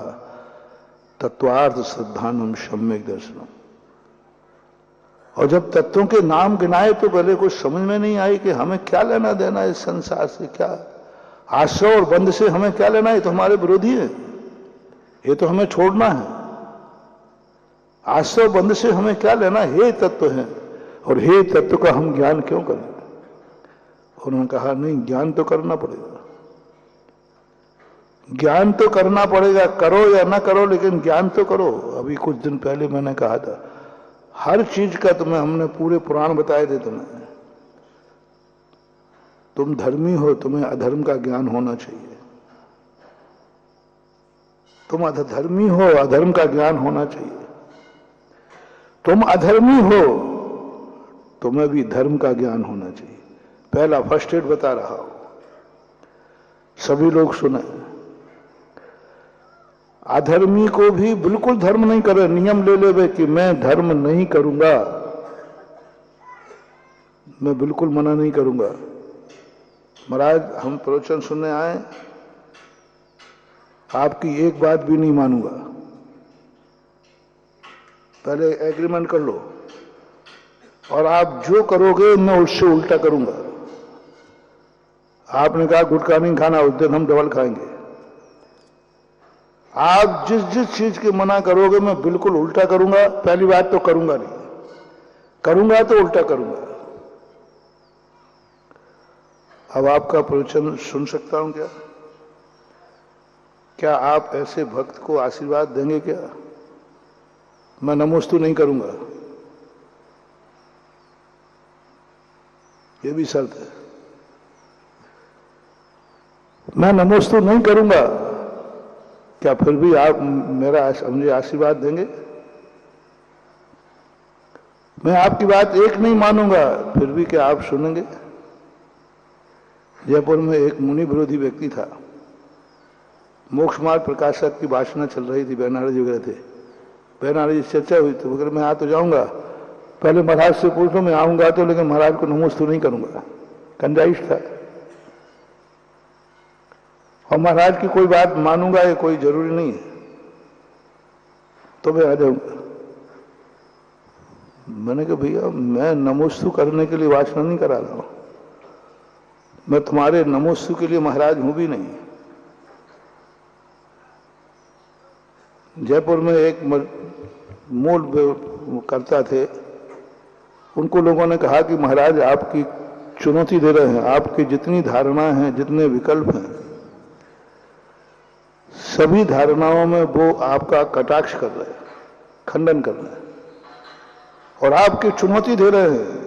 तत्वार्थ श्रद्धानम सम्यक दर्शनम, और जब तत्वों के नाम गिनाए तो पहले कुछ समझ में नहीं आई कि हमें क्या लेना देना इस संसार से, क्या आश्रय और बंध से हमें क्या लेना है। तो हमारे विरोधी है, ये तो हमें छोड़ना है। आश्रय बंध से हमें क्या लेना, हे तत्व है, और हे तत्व का हम ज्ञान क्यों करें। उन्होंने कहा नहीं, ज्ञान तो करना पड़ेगा, ज्ञान तो करना पड़ेगा, करो या ना करो लेकिन ज्ञान तो करो। अभी कुछ दिन पहले मैंने कहा था, हर चीज का तुम्हें हमने पूरे पुराण बताए थे तुम्हें। तुम धर्मी हो, तुम्हें अधर्म का ज्ञान होना चाहिए। तुम अधर्मी हो, अधर्म का ज्ञान होना चाहिए। तुम अधर्मी हो, तुम्हें भी धर्म का ज्ञान होना चाहिए। पहला फर्स्ट एड बता रहा हूं, सभी लोग सुने। अधर्मी को भी बिल्कुल धर्म नहीं करे, नियम ले ले कि मैं धर्म नहीं करूंगा, मैं बिल्कुल मना नहीं करूंगा। महाराज हम प्रवचन सुनने आए, आपकी एक बात भी नहीं मानूंगा, पहले एग्रीमेंट कर लो, और आप जो करोगे मैं उससे उल्टा करूंगा। आपने कहा गुटखा नहीं खाना, उस दिन हम डबल खाएंगे। आप जिस जिस चीज के मना करोगे मैं बिल्कुल उल्टा करूंगा। पहली बात तो करूंगा नहीं, करूंगा तो उल्टा करूंगा। अब आपका प्रवचन सुन सकता हूं क्या? क्या आप ऐसे भक्त को आशीर्वाद देंगे क्या? मैं नमोस्तु नहीं करूंगा, ये भी शर्त है। मैं नमोस्तु नहीं करूंगा, क्या फिर भी आप मुझे आशीर्वाद देंगे? मैं आपकी बात एक नहीं मानूंगा, फिर भी क्या आप सुनेंगे? जयपुर में एक मुनि विरोधी व्यक्ति था, मोक्ष मार्ग प्रकाशक की भाषणा चल रही थी, बेनारद जी वगैरह थे। बेनारद जी चर्चा हुई तो वगैरह मैं आ तो जाऊंगा, पहले महाराज से पूछ लो मैं आऊंगा तो, लेकिन महाराज को नमोस्तु नहीं करूंगा। कंजाइश था, और महाराज की कोई बात मानूंगा ये कोई जरूरी नहीं है, तो मैं आ जाऊंगा। मैंने कहा भैया मैं नमोस्तु करने के लिए भाषण नहीं करा रहा हूं, मैं तुम्हारे नमोस्तु के लिए महाराज हूं भी नहीं। जयपुर में एक मूल करता थे, उनको लोगों ने कहा कि महाराज आपकी चुनौती दे रहे हैं, आपकी जितनी धारणा है, जितने विकल्प हैं, सभी धारणाओं में वो आपका कटाक्ष कर रहे हैं, खंडन कर रहे हैं, और आपकी चुनौती दे रहे हैं।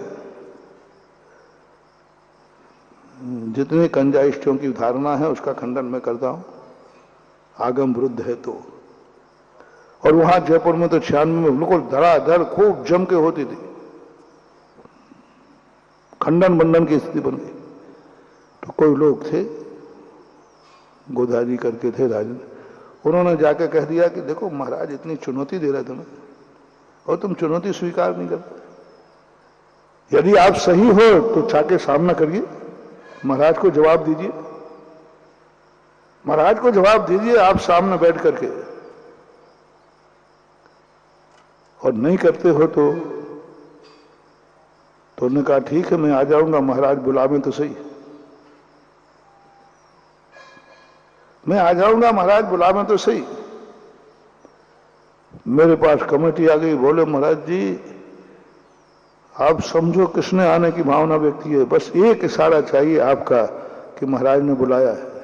जितनी कंजाइष्टियों की धारणा है उसका खंडन मैं करता हूं, आगम विरुद्ध है तो। और वहां जयपुर में तो 96 में बिल्कुल धड़ाधड़ खूब जम के होती थी, खंडन बंधन की स्थिति बन गई। तो कोई लोग थे, गोधाजी करके थे राजन, उन्होंने जाकर कह दिया कि देखो महाराज इतनी चुनौती दे रहे तुम्हें, और तुम चुनौती स्वीकार नहीं करते। यदि आप सही हो तो जाके सामना करिए, महाराज को जवाब दीजिए, महाराज को जवाब दीजिए आप सामने बैठ करके। और नहीं करते हो तो उन्होंने कहा ठीक है मैं आ जाऊंगा, महाराज बुलावें तो सही, मैं आ जाऊंगा, महाराज बुलावें तो सही। मेरे पास कमेटी आ गई, बोले महाराज जी आप समझो किसने आने की भावना व्यक्त की है, बस एक इशारा चाहिए आपका कि महाराज ने बुलाया है।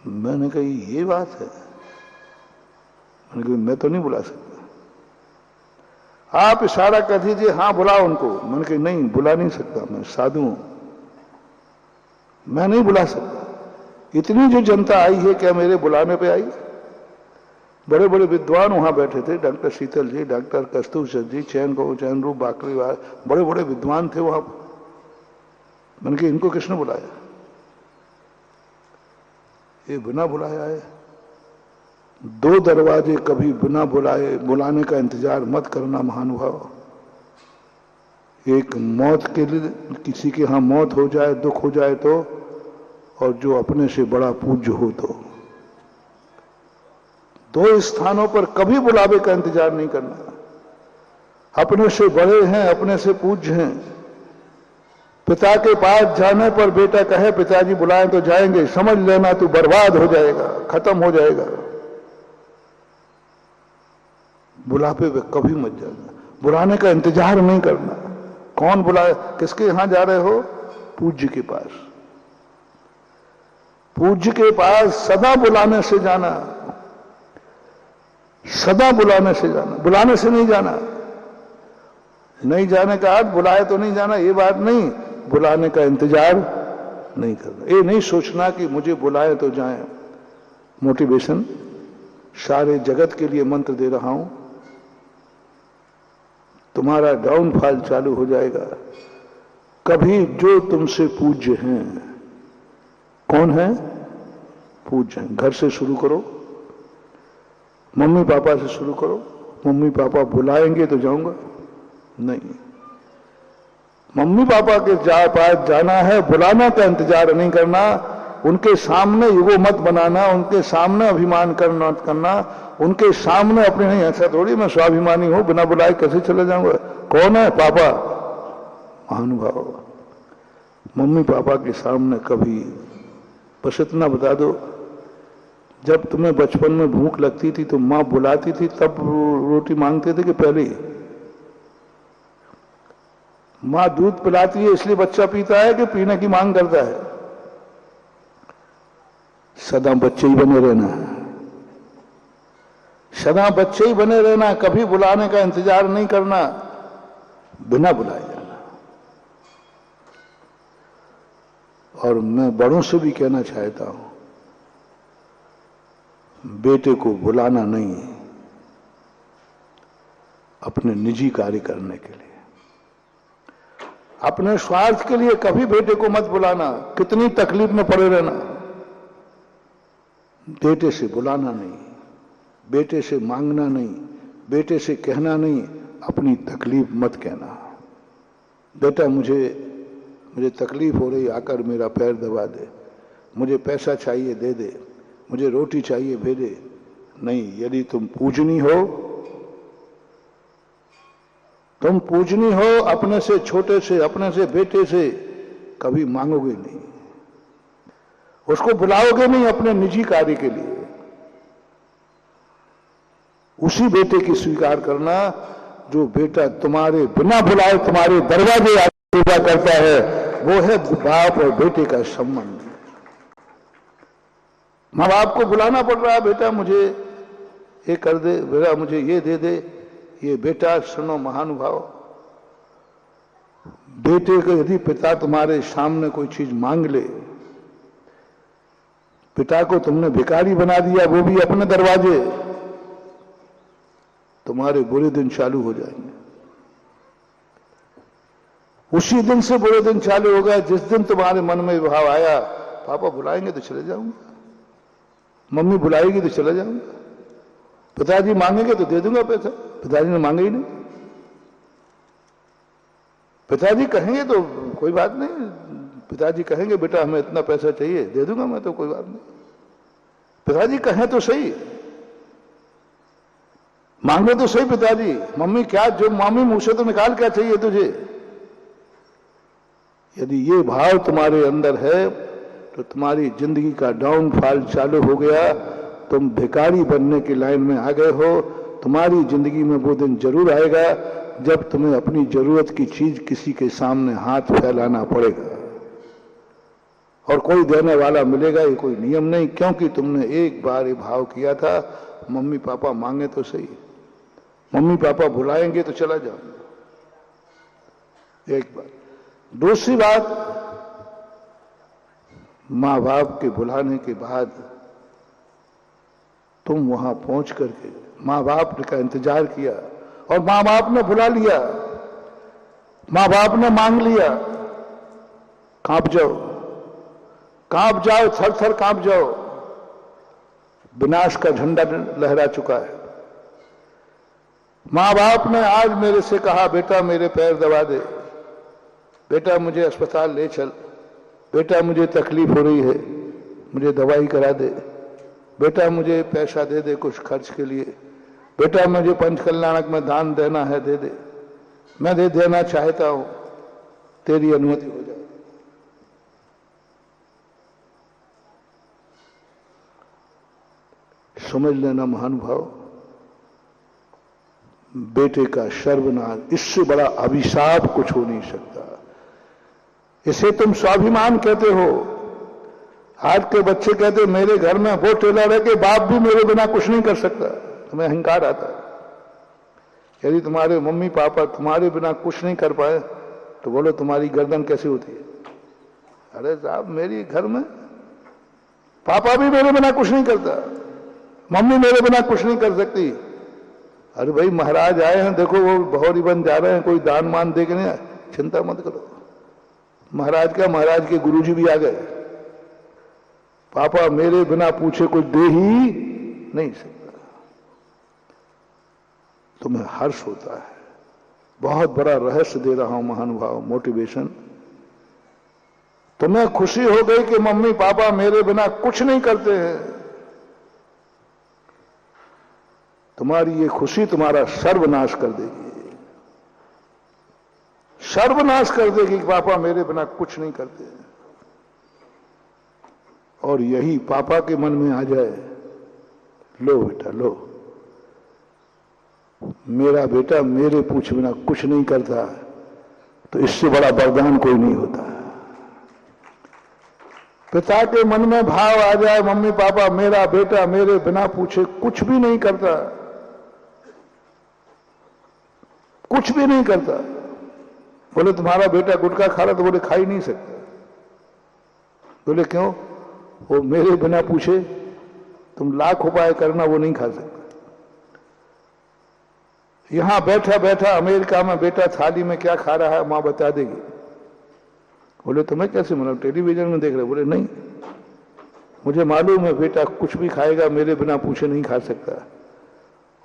मैंने कही ये बात है, मैंने कहा मैं तो नहीं बुला सकता, आप इशारा कर दीजिए हाँ बुलाओ उनको। मैंने कहा नहीं बुला नहीं सकता, मैं साधु हूं, मैं नहीं बुला सकता। इतनी जो जनता आई है क्या मेरे बुलाने पे आई? बड़े बड़े विद्वान वहां बैठे थे, डॉक्टर शीतल जी, डॉक्टर कस्तूरचंद जी, चैन रूप बाकरी, बड़े बड़े विद्वान थे वहां। मैंने कहा इनको किसने बुलाया? ये बिना बुलाया है। दो दरवाजे कभी बिना बुलाने का इंतजार मत करना महानुभाव। एक मौत के लिए, किसी के यहां मौत हो जाए, दुख हो जाए तो, और जो अपने से बड़ा पूज्य हो तो। दो स्थानों पर कभी बुलावे का इंतजार नहीं करना। अपने से बड़े हैं, अपने से पूज्य हैं। पिता के पास जाने पर बेटा कहे पिताजी बुलाएं तो जाएंगे, समझ लेना तू बर्बाद हो जाएगा, खत्म हो जाएगा। बुलावे पे कभी मत जाना, बुलाने का इंतजार नहीं करना। कौन बुलाए, किसके यहां जा रहे हो? पूज्य के पास। पूज्य के पास सदा बुलाने से जाना, सदा बुलाने से जाना, बुलाने से नहीं जाना। नहीं जाने का अर्थ बुलाए तो नहीं जाना, ये बात नहीं। बुलाने का इंतजार नहीं करना, ये नहीं सोचना कि मुझे बुलाए तो जाए। मोटिवेशन सारे जगत के लिए मंत्र दे रहा हूं, तुम्हारा डाउनफॉल चालू हो जाएगा। कभी जो तुमसे पूज्य हैं, कौन है? पूज्य हैं। घर से शुरू करो, मम्मी पापा से शुरू करो। मम्मी पापा बुलाएंगे तो जाऊंगा, नहीं। मम्मी पापा के पास जाना है, बुलाना का इंतजार नहीं करना। उनके सामने ईगो मत बनाना, उनके सामने अभिमान करना, उनके सामने अपने नहीं। ऐसा थोड़ी मैं स्वाभिमानी हूं, बिना बुलाए कैसे चले जाऊंगा? कौन है? पापा, महानुभाव। मम्मी पापा के सामने कभी, बस इतना बता दो, जब तुम्हें बचपन में भूख लगती थी तो मां बुलाती थी तब रोटी मांगते थे कि पहले ही? मां दूध पिलाती है इसलिए बच्चा पीता है कि पीने की मांग करता है? सदा बच्चे ही बने रहना, सदा बच्चे ही बने रहना। कभी बुलाने का इंतजार नहीं करना, बिना बुलाए जाना। और मैं बड़ों से भी कहना चाहता हूं, बेटे को बुलाना नहीं, अपने निजी कार्य करने के लिए, अपने स्वार्थ के लिए कभी बेटे को मत बुलाना। कितनी तकलीफ में पड़े रहना, बेटे से बुलाना नहीं, बेटे से मांगना नहीं, बेटे से कहना नहीं, अपनी तकलीफ मत कहना। बेटा मुझे तकलीफ हो रही, आकर मेरा पैर दबा दे, मुझे पैसा चाहिए दे दे, मुझे रोटी चाहिए भेजे। नहीं, यदि तुम पूजनी हो, तुम पूजनी हो, अपने से छोटे से, अपने से बेटे से कभी मांगोगे नहीं, उसको बुलाओगे नहीं अपने निजी कार्य के लिए। उसी बेटे की स्वीकार करना जो बेटा तुम्हारे बिना बुलाए तुम्हारे दरवाजे आके पूजा करता है। वो है बाप और बेटे का संबंध। मां बाप को बुलाना पड़ रहा है, बेटा मुझे ये कर दे, बेटा मुझे ये दे दे। ये बेटा सुनो महानुभाव, बेटे को यदि पिता तुम्हारे सामने कोई चीज मांग ले, पिता को तुमने भिखारी बना दिया, वो भी अपने दरवाजे, तुम्हारे बुरे दिन चालू हो जाएंगे। उसी दिन से बुरे दिन चालू होगा जिस दिन तुम्हारे मन में भाव आया, पापा बुलाएंगे तो चले जाऊंगा, मम्मी बुलाएगी तो चले जाऊंगा, पिताजी मांगेंगे तो दे दूंगा पैसा। पिताजी ने मांगे ही नहीं। पिताजी कहेंगे तो कोई बात नहीं, पिताजी कहेंगे बेटा हमें इतना पैसा चाहिए, दे दूंगा मैं, तो कोई बात नहीं। पिताजी कहें तो सही, मांगे तो सही पिताजी, मम्मी क्या, जो मम्मी मुंह से तो निकाल, क्या चाहिए तुझे। यदि ये भाव तुम्हारे अंदर है तो तुम्हारी जिंदगी का डाउनफॉल चालू हो गया, तुम भिखारी बनने की लाइन में आ गए हो। तुम्हारी जिंदगी में वो दिन जरूर आएगा जब तुम्हें अपनी जरूरत की चीज किसी के सामने हाथ फैलाना पड़ेगा और कोई देने वाला मिलेगा, ये कोई नियम नहीं, क्योंकि तुमने एक बार ये भाव किया था, मम्मी पापा मांगे तो सही, मम्मी पापा बुलाएंगे तो चला जाओ। एक बात। दूसरी बात, मां बाप के बुलाने के बाद तुम वहां पहुंच करके मां बाप का इंतजार किया और मां बाप ने बुला लिया, मां बाप ने मांग लिया, कांप जाओ, कांप जाओ, थर थर कांप जाओ। विनाश का झंडा लहरा चुका है। मां बाप ने आज मेरे से कहा बेटा मेरे पैर दबा दे, बेटा मुझे अस्पताल ले चल, बेटा मुझे तकलीफ हो रही है, मुझे दवाई करा दे, बेटा मुझे पैसा दे दे कुछ खर्च के लिए, बेटा मुझे पंचकल्याणक में दान देना है दे दे, मैं दे देना चाहता हूं, तेरी अनुमति हो जाए। समझ लेना महानुभाव, बेटे का सर्वनाश, इससे बड़ा अभिशाप कुछ हो नहीं सकता। इसे तुम स्वाभिमान कहते हो। आज के बच्चे कहते मेरे घर में वो टेलर है कि बाप भी मेरे बिना कुछ नहीं कर सकता, तुम्हें अहंकार आता है। यदि तुम्हारे मम्मी पापा तुम्हारे बिना कुछ नहीं कर पाए तो बोलो तुम्हारी गर्दन कैसी होती है। अरे साहब मेरी घर में पापा भी मेरे बिना कुछ नहीं करता, मम्मी मेरे बिना कुछ नहीं कर सकती। अरे भाई महाराज आए हैं, देखो वो बहौरी बन जा रहे हैं, कोई दान मान दे के नहीं, चिंता मत करो। महाराज का, महाराज के गुरुजी भी आ गए, पापा मेरे बिना पूछे कुछ दे ही नहीं सकता। तुम्हें हर्ष होता है, बहुत बड़ा रहस्य दे रहा हूं महानुभाव, मोटिवेशन। तुम्हें खुशी हो गई कि मम्मी पापा मेरे बिना कुछ नहीं करते हैं। तुम्हारी ये खुशी तुम्हारा सर्वनाश कर देगी, सर्वनाश कर देगी कि पापा मेरे बिना कुछ नहीं करते। और यही पापा के मन में आ जाए, लो बेटा लो, मेरा बेटा मेरे पूछे बिना कुछ नहीं करता, तो इससे बड़ा वरदान कोई नहीं होता। पिता के मन में भाव आ जाए, मम्मी पापा मेरा बेटा मेरे बिना पूछे कुछ भी नहीं करता, कुछ भी नहीं करता। बोले तुम्हारा बेटा गुटखा खा रहा, तो बोले खा ही नहीं सकता। बोले क्यों? वो मेरे बिना पूछे, तुम लाख उपाय करना वो नहीं खा सकता। यहां बैठा बैठा अमेरिका में बेटा थाली में क्या खा रहा है मां बता देगी। बोले तुम्हें कैसे मालूम? टेलीविजन में देख रहे? बोले नहीं, मुझे मालूम है बेटा कुछ भी खाएगा मेरे बिना पूछे नहीं खा सकता।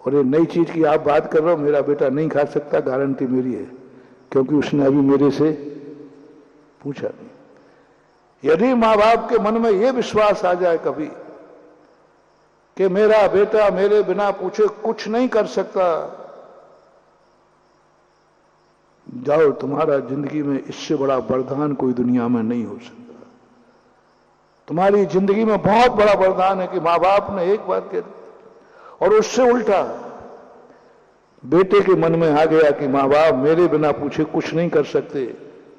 और ये नई चीज की आप बात कर रहे हो, मेरा बेटा नहीं खा सकता, गारंटी मेरी है, क्योंकि उसने अभी मेरे से पूछा नहीं। यदि मां बाप के मन में यह विश्वास आ जाए कभी कि मेरा बेटा मेरे बिना पूछे कुछ नहीं कर सकता, जाओ, तुम्हारा जिंदगी में इससे बड़ा वरदान कोई दुनिया में नहीं हो सकता। तुम्हारी जिंदगी में बहुत बड़ा वरदान है कि मां बाप ने एक बात कह दी, और उससे उल्टा बेटे के मन में आ गया कि मां बाप मेरे बिना पूछे कुछ नहीं कर सकते,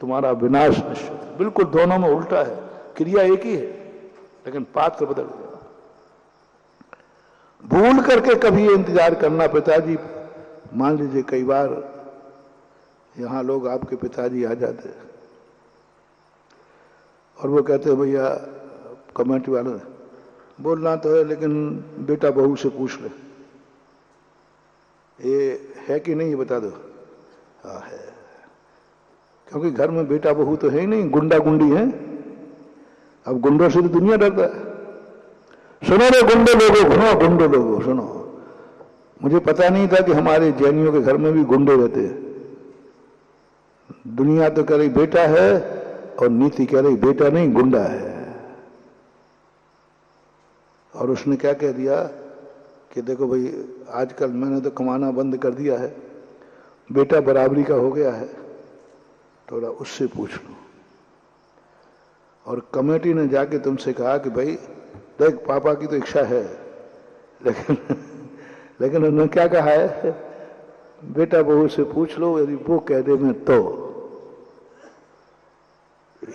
तुम्हारा विनाश निश्चित। बिल्कुल दोनों में उल्टा है, क्रिया एक ही है लेकिन पात्र बदल गया। भूल करके कभी ये इंतजार करना पिताजी, मान लीजिए कई बार यहां लोग आपके पिताजी आ जाते और वो कहते हैं भैया कमेटी वालों बोलना तो है लेकिन बेटा बहू से पूछ ले, ये है कि नहीं ये बता दो। हाँ है, क्योंकि घर में बेटा बहू तो है ही नहीं, गुंडा गुंडी है। अब गुंडों से तो दुनिया डरता है। सुनो रे गुंडे लोगों, सुनो गुंडे लोगों, सुनो, मुझे पता नहीं था कि हमारे जैनियों के घर में भी गुंडे रहते हैं। दुनिया तो कह रही बेटा है और नीति कह रही बेटा नहीं गुंडा है। और उसने क्या कह दिया कि देखो भाई आजकल मैंने तो कमाना बंद कर दिया है, बेटा बराबरी का हो गया है, थोड़ा उससे पूछ लो। और कमेटी ने जाके तुमसे कहा कि भाई देख पापा की तो इच्छा है, लेकिन उन्होंने क्या कहा है, बेटा बहू से पूछ लो, यदि वो कह दे मैं तो।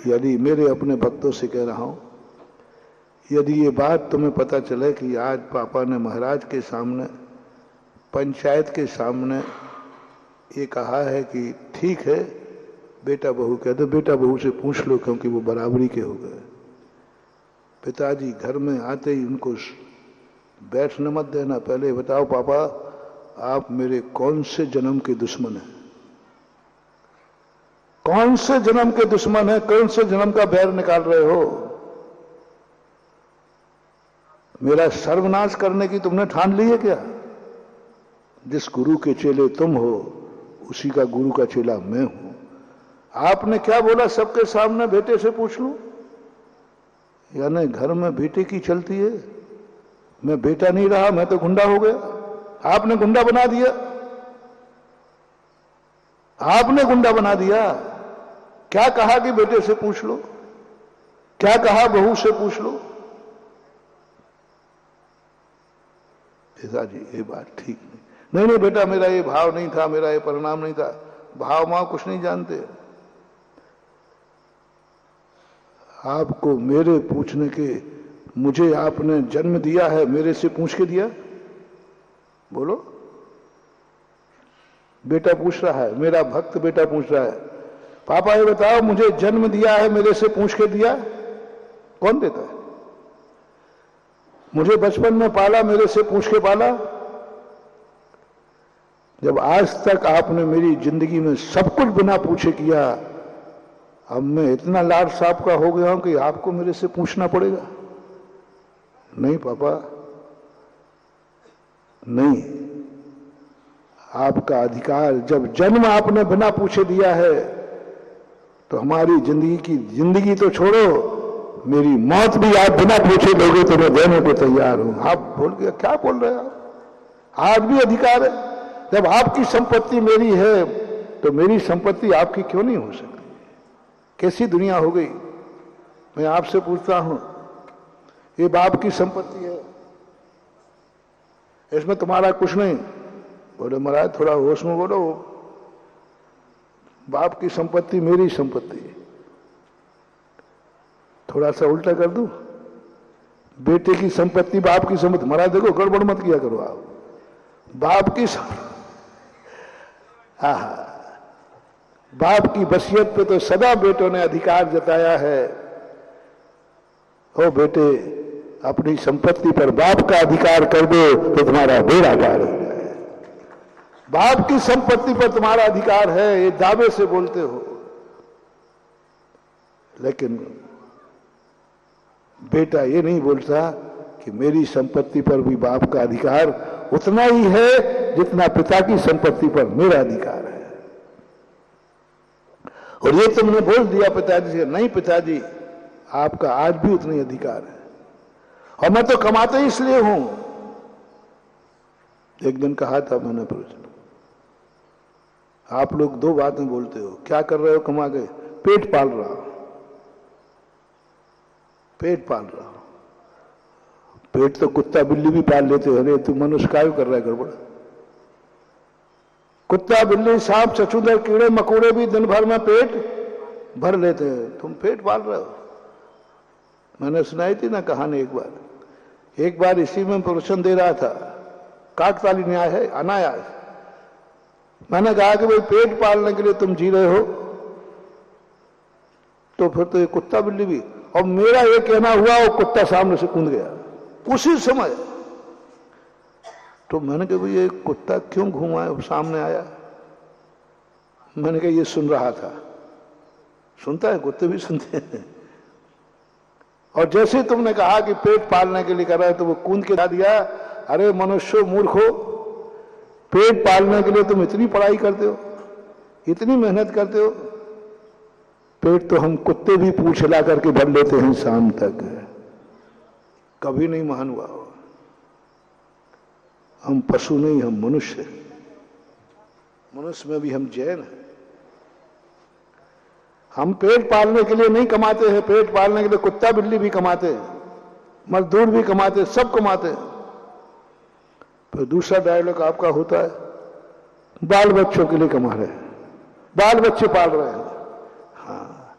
यदि मेरे अपने भक्तों से कह रहा हूं, यदि ये बात तुम्हें पता चले कि आज पापा ने महाराज के सामने, पंचायत के सामने ये कहा है कि ठीक है बेटा बहू कह दो, बेटा बहू से पूछ लो क्योंकि वो बराबरी के हो गए। पिताजी घर में आते ही उनको बैठने मत देना, पहले बताओ पापा आप मेरे कौन से जन्म के दुश्मन हैं, कौन से जन्म के दुश्मन हैं, कौन से जन्म का बैर निकाल रहे हो। मेरा सर्वनाश करने की तुमने ठान ली है क्या? जिस गुरु के चेले तुम हो उसी का गुरु का चेला मैं हूं। आपने क्या बोला सबके सामने, बेटे से पूछ लूं? यानी घर में बेटे की चलती है, मैं बेटा नहीं रहा, मैं तो गुंडा हो गया। आपने गुंडा बना दिया, आपने गुंडा बना दिया। क्या कहा कि बेटे से पूछ लो, क्या कहा बहू से पूछ लो। पिताजी ये बात ठीक नहीं, नहीं बेटा मेरा ये भाव नहीं था, मेरा ये परिणाम नहीं था। भाव मां कुछ नहीं जानते। आपको मेरे पूछने के, मुझे आपने जन्म दिया है, मेरे से पूछ के दिया? बोलो। बेटा पूछ रहा है, मेरा भक्त बेटा पूछ रहा है, पापा ये बताओ मुझे जन्म दिया है, मेरे से पूछ के दिया? कौन देता है? मुझे बचपन में पाला, मेरे से पूछ के पाला? जब आज तक आपने मेरी जिंदगी में सब कुछ बिना पूछे किया, अब मैं इतना लाड साहब का हो गया हूं कि आपको मेरे से पूछना पड़ेगा? नहीं पापा नहीं, आपका अधिकार, जब जन्म आपने बिना पूछे दिया है तो हमारी जिंदगी तो छोड़ो, मेरी मौत भी आप बिना पूछे दोगे तो मैं देने को तैयार हूं। आप बोल गया, क्या बोल रहे हैं आप? आज भी अधिकार है। जब आपकी संपत्ति मेरी है तो मेरी संपत्ति आपकी क्यों नहीं हो सकती? कैसी दुनिया हो गई? मैं आपसे पूछता हूं, ये बाप की संपत्ति है, इसमें तुम्हारा कुछ नहीं। बोले महाराज थोड़ा होश में बोलो, बाप की संपत्ति मेरी संपत्ति है। थोड़ा सा उल्टा कर दूं, बेटे की संपत्ति बाप की संपत्ति। महाराज देखो गड़बड़ मत किया करो आप। बाप की बाप की वसीयत पे तो सदा बेटों ने अधिकार जताया है। ओ बेटे अपनी संपत्ति पर बाप का अधिकार कर दो तो तुम्हारा बेड़ा पार हो जाए। बाप की संपत्ति पर तुम्हारा अधिकार है, ये दावे से बोलते हो, लेकिन बेटा ये नहीं बोलता कि मेरी संपत्ति पर भी बाप का अधिकार उतना ही है जितना पिता की संपत्ति पर मेरा अधिकार है। और ये तुमने बोल दिया पिताजी से, नहीं पिताजी आपका आज भी उतना ही अधिकार है, और मैं तो कमाता ही इसलिए हूं। एक दिन कहा था मैंने प्रवचन, आप लोग दो बातें बोलते हो, क्या कर रहे हो कमा के? पेट पाल रहा हूं, पेट पाल रहा हूं। पेट तो कुत्ता बिल्ली भी पाल लेते हो, अरे तू मनुष्य काय कर रहा है गड़बड़? कुत्ता बिल्ली सांप चचुंदर कीड़े मकोड़े भी दिन भर में पेट भर लेते हैं, तुम पेट पाल रहे हो। मैंने सुनाई थी ना कहानी, एक बार इसी में प्रवचन दे रहा था, काकताली न्याय है अनायास। मैंने कहा कि भाई पेट पालने के लिए तुम जी रहे हो तो फिर तो ये कुत्ता बिल्ली भी, और मेरा ये कहना हुआ वो कुत्ता सामने से कूद गया उसी समय। तो मैंने कहा भाई ये कुत्ता क्यों घूमा है, सामने आया। मैंने कहा ये सुन रहा था। सुनता है, कुत्ते भी सुनते हैं। और जैसे तुमने कहा कि पेट पालने के लिए कर रहा है तो वो कूद के ला दिया, अरे मनुष्य मूर्खो, पेट पालने के लिए तुम इतनी पढ़ाई करते हो, इतनी मेहनत करते हो। पेट तो हम कुत्ते भी पूछ हिला करके भर लेते हैं शाम तक, कभी नहीं महान हुआ। हम पशु नहीं, हम मनुष्य हैं। मनुष्य में भी हम जैन हैं। हम पेट पालने के लिए नहीं कमाते हैं, पेट पालने के लिए कुत्ता बिल्ली भी कमाते हैं, मजदूर भी कमाते हैं, सब कमाते हैं। फिर दूसरा डायलॉग आपका होता है, बाल बच्चों के लिए कमा रहे हैं, बाल बच्चे पाल रहे हैं। हाँ,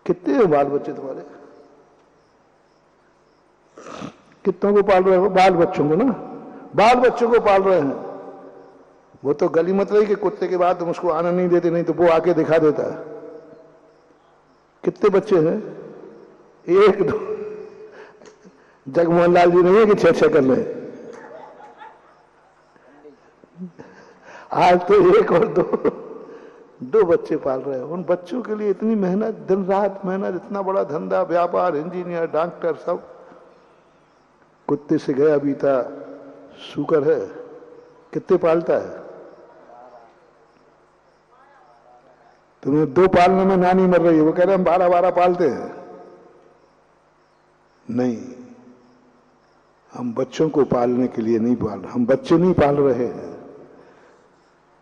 कितने हैं बाल बच्चे तुम्हारे? कितनों को पाल रहे हो? बाल बच्चों को ना, बाल बच्चों को पाल रहे हैं। वो तो गली मत रही कि कुत्ते के बाद तुम उसको आना नहीं देते, नहीं तो वो आके दिखा देता है। कितने बच्चे हैं? एक दो, जगमोहन लाल जी नहीं है कि 6-6 कर ले। आज तो एक और दो बच्चे पाल रहे हैं। उन बच्चों के लिए इतनी मेहनत, दिन रात मेहनत, इतना बड़ा धंधा, व्यापार, इंजीनियर, डॉक्टर, सब। कुत्ते से गया बीता शुकर है। कितने पालता है? तुम्हें 2 पालने में नानी मर रही है, वो कह रहे हम 12-12 पालते हैं। नहीं, हम बच्चों को पालने के लिए नहीं पाल रहे, हम बच्चे नहीं पाल रहे हैं।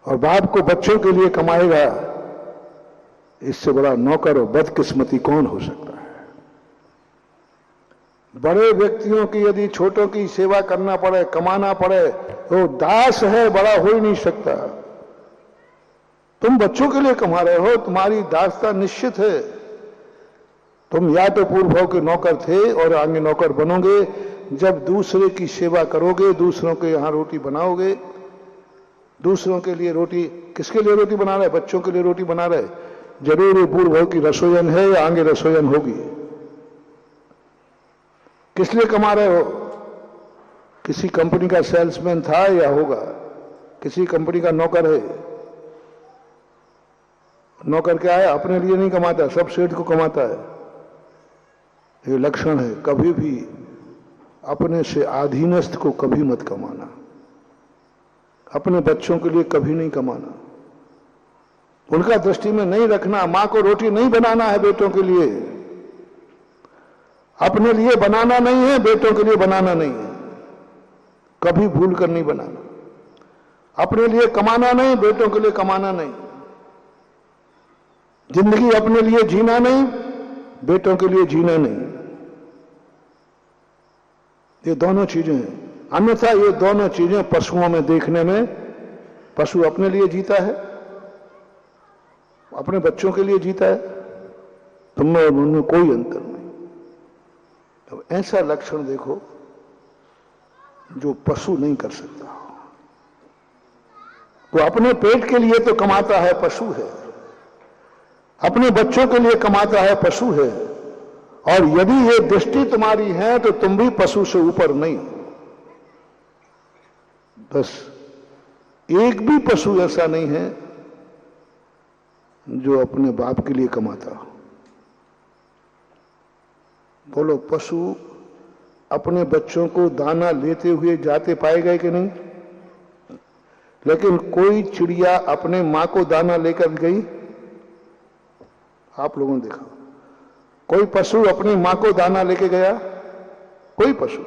और बाप को बच्चों के लिए कमाएगा, इससे बड़ा नौकर और बदकिस्मती कौन हो सकता है? बड़े व्यक्तियों की यदि छोटों की सेवा करना पड़े, कमाना पड़े, तो दास है, बड़ा हो ही नहीं सकता। तुम बच्चों के लिए कमा रहे हो, तुम्हारी दासता निश्चित है। तुम या तो पूर्व भाव के नौकर थे और आगे नौकर बनोगे। जब दूसरे की सेवा करोगे, दूसरों के यहां रोटी बनाओगे, दूसरों के लिए रोटी, किसके लिए रोटी बना रहे? बच्चों के लिए रोटी बना रहे। जरूर वो पूर्व भाव की रसोईयन है या आगे रसोईयन होगी। किस लिए कमा रहे हो? किसी कंपनी का सेल्समैन था या होगा, किसी कंपनी का नौकर है। नौकर क्या है? अपने लिए नहीं कमाता, सब सेठ को कमाता है। ये लक्षण है। कभी भी अपने से अधीनस्थ को कभी मत कमाना, अपने बच्चों के लिए कभी नहीं कमाना, उनका दृष्टि में नहीं रखना। मां को रोटी नहीं बनाना है बेटों के लिए, अपने लिए बनाना नहीं है, बेटों के लिए बनाना नहीं है। कभी भूल कर नहीं बनाना। अपने लिए कमाना नहीं, बेटों के लिए कमाना नहीं। जिंदगी अपने लिए जीना नहीं, बेटों के लिए जीना नहीं। ये दोनों चीजें हैं। अन्यथा ये दोनों चीजें पशुओं में देखने में, पशु अपने लिए जीता है, अपने बच्चों के लिए जीता है, तुम में और उनमें कोई अंतर नहीं। तो ऐसा लक्षण देखो जो पशु नहीं कर सकता। तो अपने पेट के लिए तो कमाता है, पशु है। अपने बच्चों के लिए कमाता है, पशु है। और यदि ये दृष्टि तुम्हारी है तो तुम भी पशु से ऊपर नहीं। बस एक भी पशु ऐसा नहीं है जो अपने बाप के लिए कमाता हो। बोलो, पशु अपने बच्चों को दाना लेते हुए जाते पाए गए कि नहीं? लेकिन कोई चिड़िया अपने मां को दाना लेकर गई? आप लोगों ने देखा? कोई पशु अपनी मां को दाना लेके गया? कोई पशु,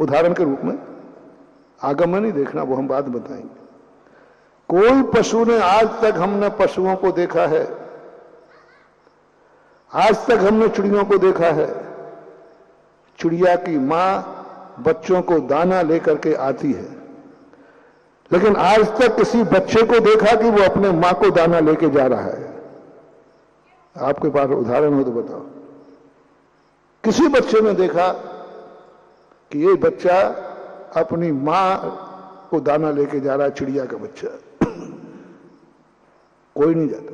उदाहरण के रूप में, आगम में नहीं देखना, वो हम बाद में बताएंगे। कोई पशु ने, आज तक हमने पशुओं को देखा है, आज तक हमने चिड़ियों को देखा है, चिड़िया की मां बच्चों को दाना लेकर के आती है। लेकिन आज तक किसी बच्चे को देखा कि वो अपने मां को दाना लेके जा रहा है? आपके पास उदाहरण हो तो बताओ। किसी बच्चे ने देखा कि ये बच्चा अपनी मां को दाना लेके जा रहा है? चिड़िया का बच्चा कोई नहीं जाता।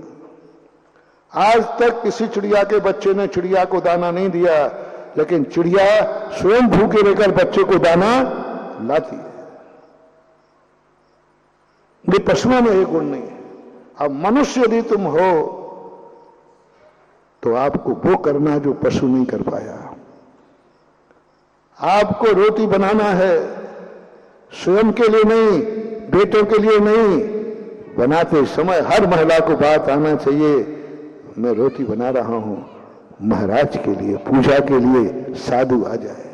आज तक किसी चिड़िया के बच्चे ने चिड़िया को दाना नहीं दिया, लेकिन चिड़िया स्वयं भूखे रहकर बच्चे को दाना लाती है। ये पशुओं में एक गुण नहीं है। अब मनुष्य यदि तुम हो तो आपको वो करना है जो पशु नहीं कर पाया। आपको रोटी बनाना है, स्वयं के लिए नहीं, बेटों के लिए नहीं, बनाते समय हर महिला को बात आना चाहिए, मैं रोटी बना रहा हूं महाराज के लिए, पूजा के लिए, साधु आ जाए।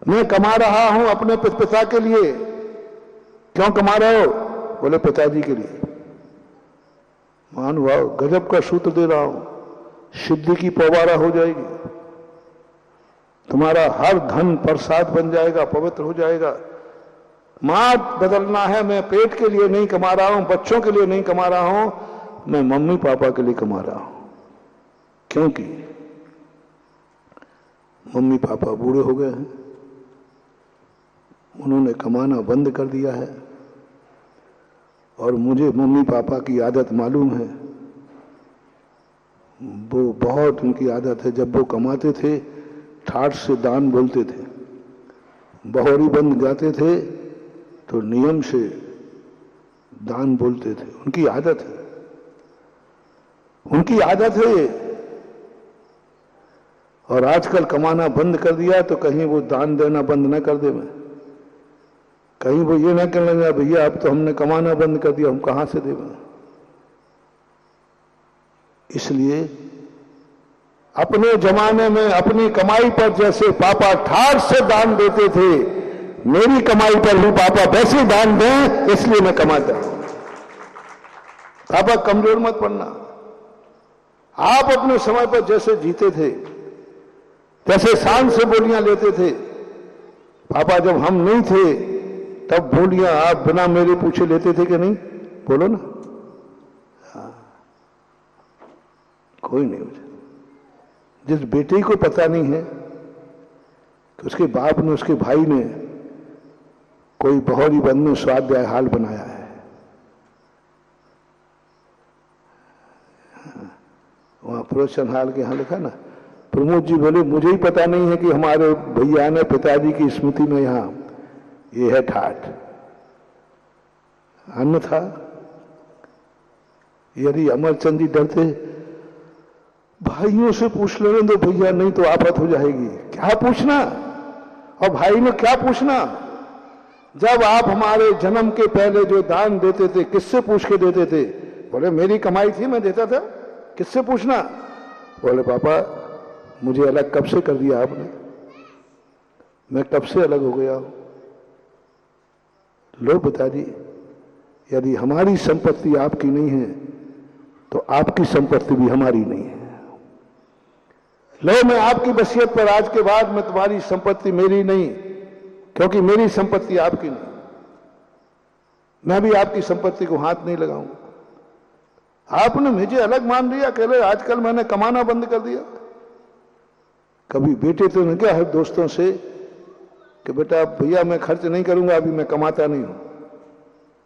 मैं कमा रहा हूं अपने पिता के लिए। क्यों कमा रहे हो? बोले पिताजी के लिए। महानुभाव, गजब का सूत्र दे रहा हूं, सिद्धि की पौवारा हो जाएगी, तुम्हारा हर धन प्रसाद बन जाएगा, पवित्र हो जाएगा। मां बदलना है, मैं पेट के लिए नहीं कमा रहा हूं, बच्चों के लिए नहीं कमा रहा हूं, मैं मम्मी पापा के लिए कमा रहा हूं। क्योंकि मम्मी पापा बूढ़े हो गए हैं, उन्होंने कमाना बंद कर दिया है, और मुझे मम्मी पापा की आदत मालूम है। वो बहुत उनकी आदत है, जब वो कमाते थे ठाठ से दान बोलते थे, बहोरी बंद जाते थे तो नियम से दान बोलते थे। उनकी आदत है, उनकी आदत है ये। और आजकल कमाना बंद कर दिया तो कहीं वो दान देना बंद ना कर दे, मैं कहीं वो ये ना कहने लगा भैया अब तो हमने कमाना बंद कर दिया, हम कहां से दें। इसलिए अपने जमाने में अपनी कमाई पर जैसे पापा ठाठ से दान देते थे, मेरी कमाई पर भी पापा वैसे दान दें, इसलिए मैं कमाता हूं। पापा कमजोर मत पड़ना। आप अपने समय पर जैसे जीते थे, जैसे शान से बोलियां लेते थे, पापा जब हम नहीं थे तब बोलियां आप बिना मेरे पूछे लेते थे कि नहीं? बोलो ना। हाँ। कोई नहीं मुझे। जिस बेटे को पता नहीं है कि उसके बाप ने, उसके भाई ने कोई बहोरी बंद में स्वाध्याय हाल बनाया है, वहां प्रोत्साहन हाल के यहां लिखा ना, प्रमोद जी बोले मुझे ही पता नहीं है कि हमारे भैया ने पिताजी की स्मृति में यहां ये है ठाठ। अन्यथा यदि अमरचंद जी डरते भाइयों से पूछ लेने दो भैया, नहीं तो आफत हो जाएगी। क्या पूछना, और भाई ने क्या पूछना? जब आप हमारे जन्म के पहले जो दान देते थे, किससे पूछ के देते थे? बोले मेरी कमाई थी, मैं देता था, किससे पूछना? बोले पापा मुझे अलग कब से कर दिया आपने, मैं कब से अलग हो गया हूं। लो पिताजी, यदि हमारी संपत्ति आपकी नहीं है तो आपकी संपत्ति भी हमारी नहीं है। लो मैं आपकी वसीयत पर आज के बाद मैं तुम्हारी संपत्ति मेरी नहीं, क्योंकि मेरी संपत्ति आपकी नहीं, मैं भी आपकी संपत्ति को हाथ नहीं लगाऊंगा। आपने मुझे अलग मान लिया, कह रहे आजकल मैंने कमाना बंद कर दिया। कभी बेटे तो नहीं क्या है दोस्तों से कि बेटा भैया मैं खर्च नहीं करूंगा, अभी मैं कमाता नहीं हूं।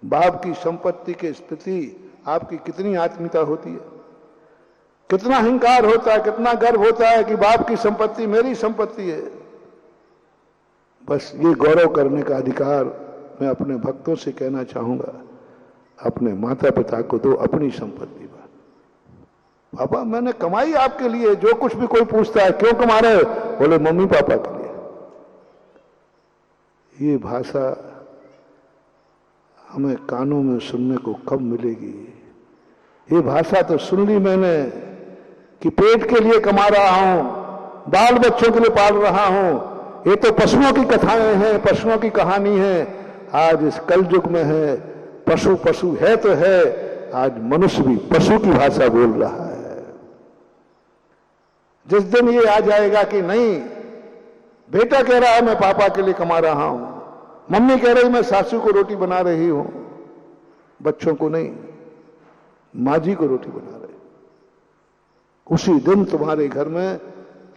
बाप की संपत्ति के प्रति आपकी कितनी आत्मीयता होती है, कितना अहंकार होता है, कितना गर्व होता है कि बाप की संपत्ति मेरी संपत्ति है। बस ये गौरव करने का अधिकार मैं अपने भक्तों से कहना चाहूंगा, अपने माता पिता को दो अपनी संपत्ति पर। पापा मैंने कमाई आपके लिए, जो कुछ भी कोई पूछता है क्यों कमा रहे हो, बोले मम्मी पापा के लिए। ये भाषा हमें कानों में सुनने को कब मिलेगी? ये भाषा तो सुन ली मैंने कि पेट के लिए कमा रहा हूं, बाल बच्चों के लिए पाल रहा हूं। ये तो पशुओं की कथाएं हैं, पशुओं की कहानी है। आज इस कल युग में है पशु पशु है तो है, आज मनुष्य भी पशु की भाषा बोल रहा है। जिस दिन ये आ जाएगा कि नहीं, बेटा कह रहा है मैं पापा के लिए कमा रहा हूं, मम्मी कह रही मैं सासू को रोटी बना रही हूं, बच्चों को नहीं, मां जी को रोटी बना रही, उसी दिन तुम्हारे घर में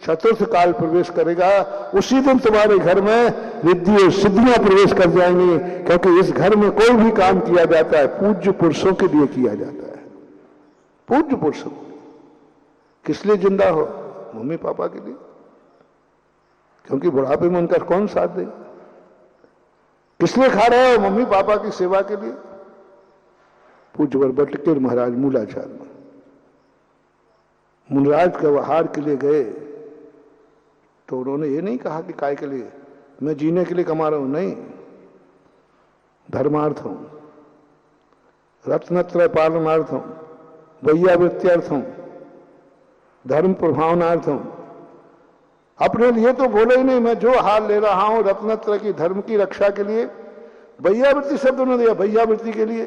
चतुर्थ काल प्रवेश करेगा। उसी दिन तुम्हारे घर में रिद्धि और सिद्धियां प्रवेश कर जाएंगी, क्योंकि इस घर में कोई भी काम किया जाता है पूज्य पुरुषों के लिए किया जाता है। पूज्य पुरुषों किस लिए जिंदा हो? मम्मी पापा के लिए, क्योंकि बुढ़ापे में उनका कौन साथ देगा। किस लिए खा रहे हो? मम्मी पापा की सेवा के लिए। पूज्य बटकेर महाराज मूलाचार में मुनराज के आहार के लिए गए तो उन्होंने ये नहीं कहा कि काय के लिए, मैं जीने के लिए कमा रहा हूं, नहीं, धर्मार्थम, रत्नत्रय पालनार्थम, वैयावृत्त्यर्थम, धर्म प्रभावनार्थम। अपने लिए तो बोले ही नहीं, मैं जो हाल ले रहा हूं रत्नत्रय की धर्म की रक्षा के लिए। वैयावृत्ति शब्द उन्होंने दिया, वैयावृत्ति के लिए,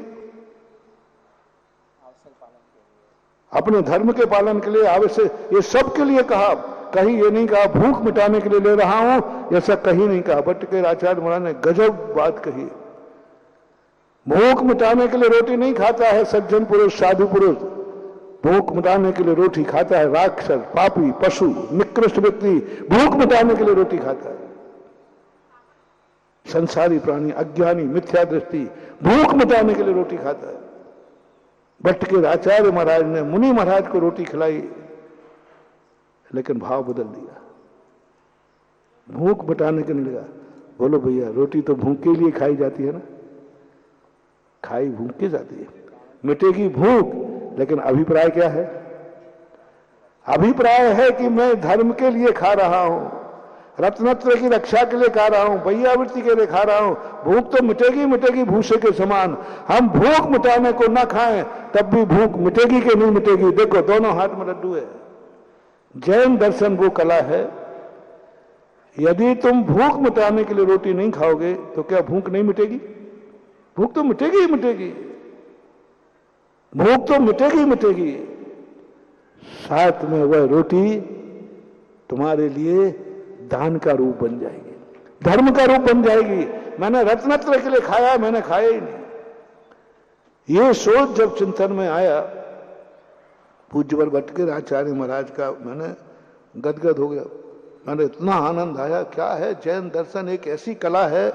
अपने धर्म के पालन के लिए, आवश्यक, ये सब के लिए कहा। कहीं ये नहीं कहा भूख मिटाने के लिए ले रहा हूं, ऐसा कहीं नहीं कहा। भट्ट के आचार्य महाराज ने गजब बात कही। भूख मिटाने के लिए रोटी नहीं खाता है सज्जन पुरुष, साधु पुरुष। भूख मिटाने के लिए रोटी खाता है राक्षस, पापी, पशु, निकृष्ट व्यक्ति भूख मिटाने के लिए रोटी खाता है। संसारी प्राणी, अज्ञानी, मिथ्या दृष्टि भूख मिटाने के लिए रोटी खाता है। भट्ट के आचार्य महाराज ने मुनि महाराज को रोटी खिलाई, लेकिन भाव बदल दिया। भूख मिटाने के नहीं लगा। बोलो भैया, रोटी तो भूख के लिए खाई जाती है ना, खाई भूख के जाती है, मिटेगी भूख। लेकिन अभिप्राय क्या है? अभिप्राय है कि मैं धर्म के लिए खा रहा हूं, रत्नत्रय की रक्षा के लिए खा रहा हूं, वैयावृत्ति के लिए खा रहा हूं। भूख तो मिटेगी, मिटेगी भूसे के समान। हम भूख मिटाने को ना खाएं तब भी भूख मिटेगी कि नहीं मिटेगी। देखो दोनों हाथ में लड्डू है। जैन दर्शन वो कला है, यदि तुम भूख मिटाने के लिए रोटी नहीं खाओगे तो क्या भूख नहीं मिटेगी? भूख तो मिटेगी ही मिटेगी, भूख तो मिटेगी ही मिटेगी। साथ में वह रोटी तुम्हारे लिए दान का रूप बन जाएगी, धर्म का रूप बन जाएगी। मैंने रत्नत्रय के लिए खाया, मैंने खाया ही नहीं। ये सोच जब चिंतन में आया पूज्यवर भट्ट के आचार्य महाराज का, मैंने गदगद हो गया। मैंने इतना आनंद आया। क्या है जैन दर्शन? एक ऐसी कला है,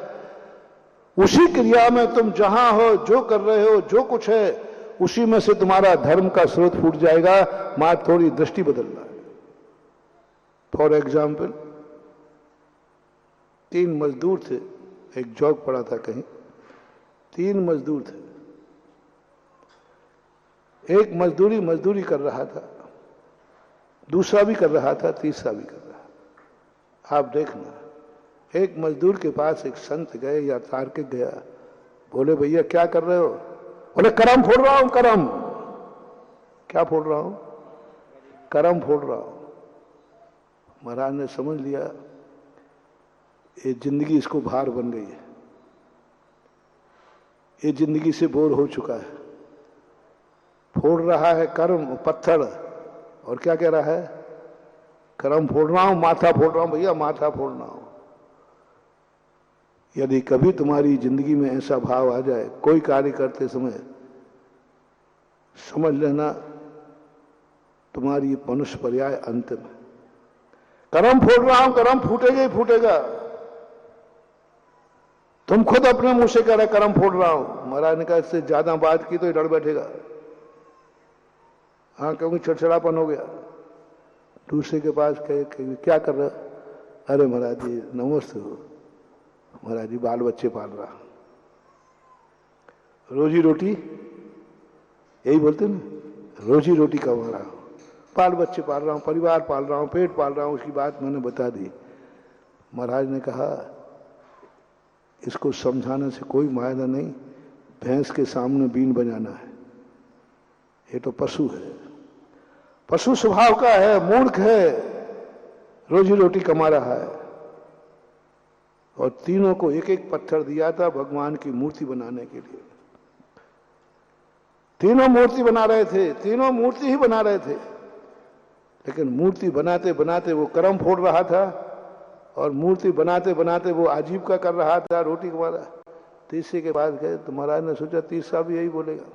उसी क्रिया में तुम जहां हो, जो कर रहे हो, जो कुछ है, उसी में से तुम्हारा धर्म का स्रोत फूट जाएगा। मां थोड़ी दृष्टि बदलना है। फॉर एग्जाम्पल, 3 मजदूर थे, एक जॉब पड़ा था कहीं, 3 मजदूर थे। एक मजदूरी कर रहा था, दूसरा भी कर रहा था, तीसरा भी कर रहा। आप देखना, एक मजदूर के पास एक संत गए या तार्किक गया, बोले भैया क्या कर रहे हो? बोले करम फोड़ रहा हूं। करम क्या फोड़ रहा हूं? करम फोड़ रहा हूं। महाराज ने समझ लिया ये जिंदगी इसको भार बन गई है, ये जिंदगी से बोर हो चुका है। फोड़ रहा है कर्म पत्थर, और क्या कह रहा है? कर्म फोड़ रहा हूं, माथा फोड़ रहा हूं। भैया माथा फोड़ना हो, यदि कभी तुम्हारी जिंदगी में ऐसा भाव आ जाए कोई कार्य करते समय, समझ लेना तुम्हारी मनुष्य पर्याय अंत में। कर्म फोड़ रहा हूं, कर्म फूटेगा ही फूटेगा। तुम खुद अपने मुंह से कह रहे कर्म फोड़ रहा हूं। महाराज ने कहा इससे ज्यादा बात की तो ये डर बैठेगा। हाँ, क्योंकि चिड़चिड़ापन हो गया। दूसरे के पास कहे क्या कर रहे? अरे महाराज जी नमस्ते हो। महाराज जी बाल बच्चे पाल रहा, रोजी रोटी, यही बोलते ना, रोजी रोटी कमा रहा हूं, बाल बच्चे पाल रहा हूं, परिवार पाल रहा हूं, पेट पाल रहा हूं। उसकी बात मैंने बता दी। महाराज ने कहा इसको समझाने से कोई फायदा नहीं, भैंस के सामने बीन बजाना है। ये तो पशु है, पशु स्वभाव का है, मूर्ख है, रोजी रोटी कमा रहा है। और तीनों को एक एक पत्थर दिया था भगवान की मूर्ति बनाने के लिए। तीनों मूर्ति बना रहे थे, तीनों मूर्ति ही बना रहे थे। लेकिन मूर्ति बनाते बनाते वो कर्म फोड़ रहा था, और मूर्ति बनाते बनाते वो आजीविका कर रहा था, रोटी कमा रहा। तीसरे के बाद गए तो महाराज ने सोचा तीसरा भी यही बोलेगा।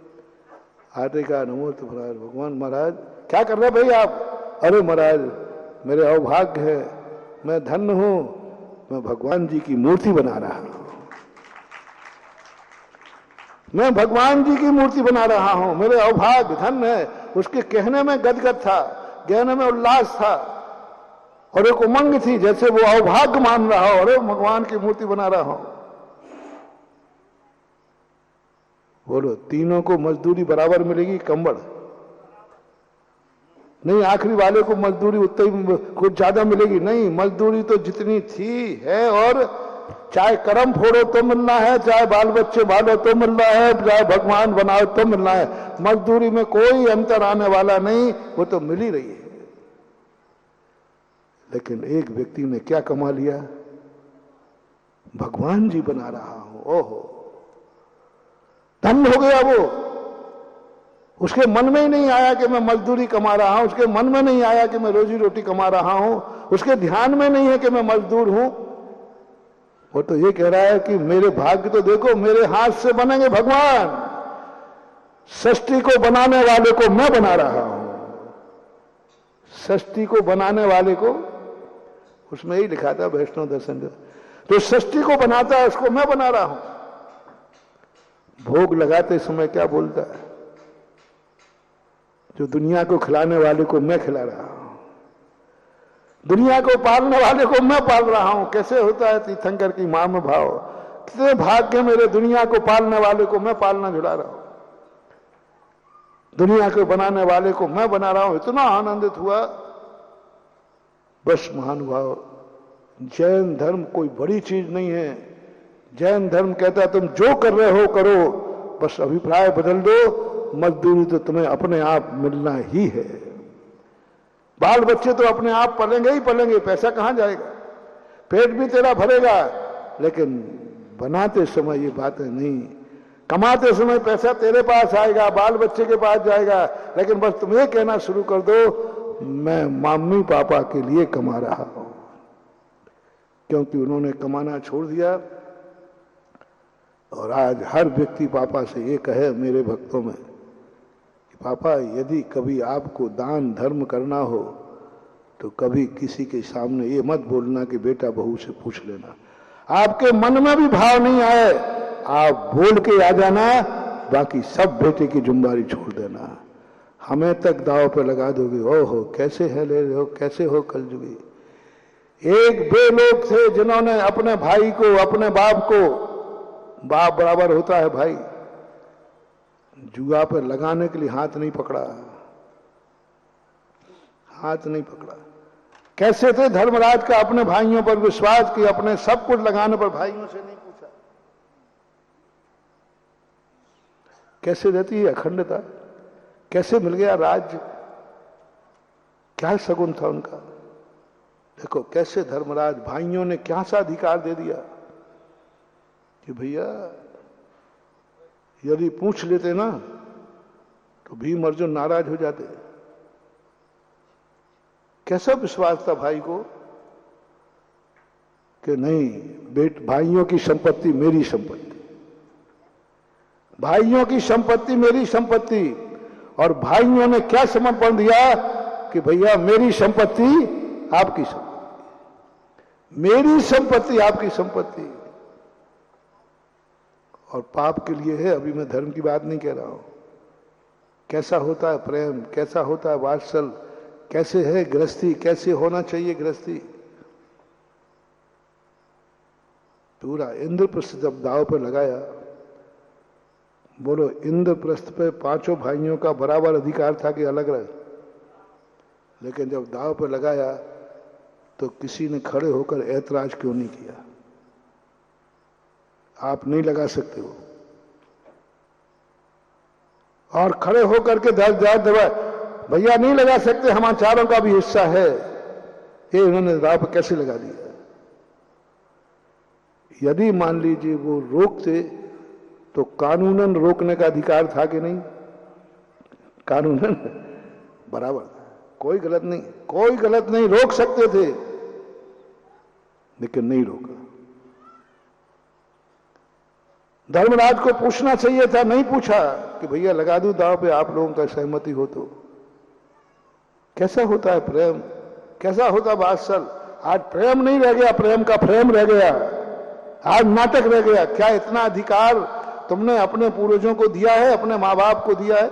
आते का नमोस्त महाराज, भगवान महाराज क्या कर रहे भाई आप? अरे महाराज मेरे अभाग्य है, मैं धन्य हूं, मैं भगवान जी की मूर्ति बना रहा हूं, मैं भगवान जी की मूर्ति बना रहा हूं, मेरे अभाग्य धन्य है। उसके कहने में गदगद था, कहने में उल्लास था, और एक उमंग थी, जैसे वो अभाग्य मान रहा हो, अरे भगवान की मूर्ति बना रहा हूं। बोलो तीनों को मजदूरी बराबर मिलेगी? कंबड़ नहीं, आखिरी वाले को मजदूरी उतनी कुछ ज्यादा मिलेगी नहीं। मजदूरी तो जितनी थी है और चाहे कर्म फोड़ो तो मिलना है, चाहे बाल बच्चे पालो तो मिलना है, चाहे भगवान बनाओ तो मिलना है। मजदूरी में कोई अंतर आने वाला नहीं, वो तो मिल ही रही है। लेकिन एक व्यक्ति ने क्या कमा लिया, भगवान जी बना रहा हूं, ओहो, धन्य हो गया वो। उसके मन में ही नहीं आया कि मैं मजदूरी कमा रहा हूं, उसके मन में नहीं आया कि मैं रोजी रोटी कमा रहा हूं, उसके ध्यान में नहीं है कि मैं मजदूर हूं। वो तो ये कह रहा है कि मेरे भाग्य तो देखो, मेरे हाथ से बनेंगे भगवान, सृष्टि को बनाने वाले को मैं बना रहा हूं। सृष्टि को बनाने वाले को, उसमें ही लिखा था वैष्णव दर्शन का, जो सृष्टि को बनाता है उसको मैं बना रहा हूं। भोग लगाते समय क्या बोलता है, जो दुनिया को खिलाने वाले को मैं खिला रहा हूं, दुनिया को पालने वाले को मैं पाल रहा हूं। कैसे होता है तीर्थंकर की मां में भाव, कितने भाग्य मेरे, दुनिया को पालने वाले को मैं पालना झुला रहा हूं, दुनिया को बनाने वाले को मैं बना रहा हूं। इतना आनंदित हुआ। बस महानुभाव, जैन धर्म कोई बड़ी चीज नहीं है। जैन धर्म कहता है तुम जो कर रहे हो करो, बस अभिप्राय बदल दो, मजदूरी तो तुम्हें अपने आप मिलना ही है। बाल बच्चे तो अपने आप पलेंगे ही पलेंगे, पैसा कहां जाएगा, पेट भी तेरा भरेगा, लेकिन बनाते समय ये बातें नहीं। कमाते समय पैसा तेरे पास आएगा, बाल बच्चे के पास जाएगा, लेकिन बस तुम ये कहना शुरू कर दो मैं मम्मी पापा के लिए कमा रहा हूं। क्योंकि उन्होंने कमाना छोड़ दिया। और आज हर व्यक्ति पापा से ये कहे मेरे भक्तों में कि पापा यदि कभी आपको दान धर्म करना हो तो कभी किसी के सामने ये मत बोलना कि बेटा बहू से पूछ लेना। आपके मन में भी भाव नहीं आए, आप बोल के आ जाना, बाकी सब बेटे की जिम्मेदारी छोड़ देना। हमें तक दाव पे लगा दोगे, ओहो कैसे है ले रहे हो, कैसे हो कलजुगी। एक वे लोग थे जिन्होंने अपने भाई को, अपने बाप को, बाप बराबर होता है भाई, जुआ पर लगाने के लिए हाथ नहीं पकड़ा, हाथ नहीं पकड़ा। कैसे थे धर्मराज का अपने भाइयों पर विश्वास कि अपने सब कुछ लगाने पर भाइयों से नहीं पूछा। कैसे रहती है अखंडता, कैसे मिल गया राज्य, क्या सगुन था उनका। देखो कैसे धर्मराज भाइयों ने क्या सा अधिकार दे दिया कि भैया यदि पूछ लेते ना तो भीम अर्जुन नाराज हो जाते। कैसा विश्वास था भाई को कि नहीं, भाइयों की संपत्ति मेरी संपत्ति, भाइयों की संपत्ति मेरी संपत्ति। और भाइयों ने क्या समर्पण दिया कि भैया मेरी संपत्ति आपकी संपत्ति, मेरी संपत्ति आपकी संपत्ति। और पाप के लिए है, अभी मैं धर्म की बात नहीं कह रहा हूं। कैसा होता है प्रेम, कैसा होता है वात्सल, कैसे है गृहस्थी, कैसे होना चाहिए गृहस्थी। पूरा इंद्रप्रस्थ जब दाव पर लगाया, बोलो इंद्रप्रस्थ पे पांचों भाइयों का बराबर अधिकार था कि अलग रहे, लेकिन जब दाव पर लगाया तो किसी ने खड़े होकर ऐतराज क्यों नहीं किया। आप नहीं लगा सकते हो, और खड़े होकर के भैया नहीं लगा सकते, हमारे चारों का भी हिस्सा है। ये उन्होंने दाव पर कैसे लगा दिया। यदि मान लीजिए वो रोकते तो कानूनन रोकने का अधिकार था कि नहीं, कानूनन बराबर था, कोई गलत नहीं, कोई गलत नहीं, रोक सकते थे लेकिन नहीं रोका। धर्मराज को पूछना चाहिए था, नहीं पूछा कि भैया लगा दूं दांव पे, आप लोगों का सहमति हो तो। कैसा होता है प्रेम, कैसा होता वात्सल। आज प्रेम नहीं रह गया, प्रेम का प्रेम रह गया, आज नाटक रह गया। क्या इतना अधिकार तुमने अपने पूर्वजों को दिया है, अपने माँ बाप को दिया है।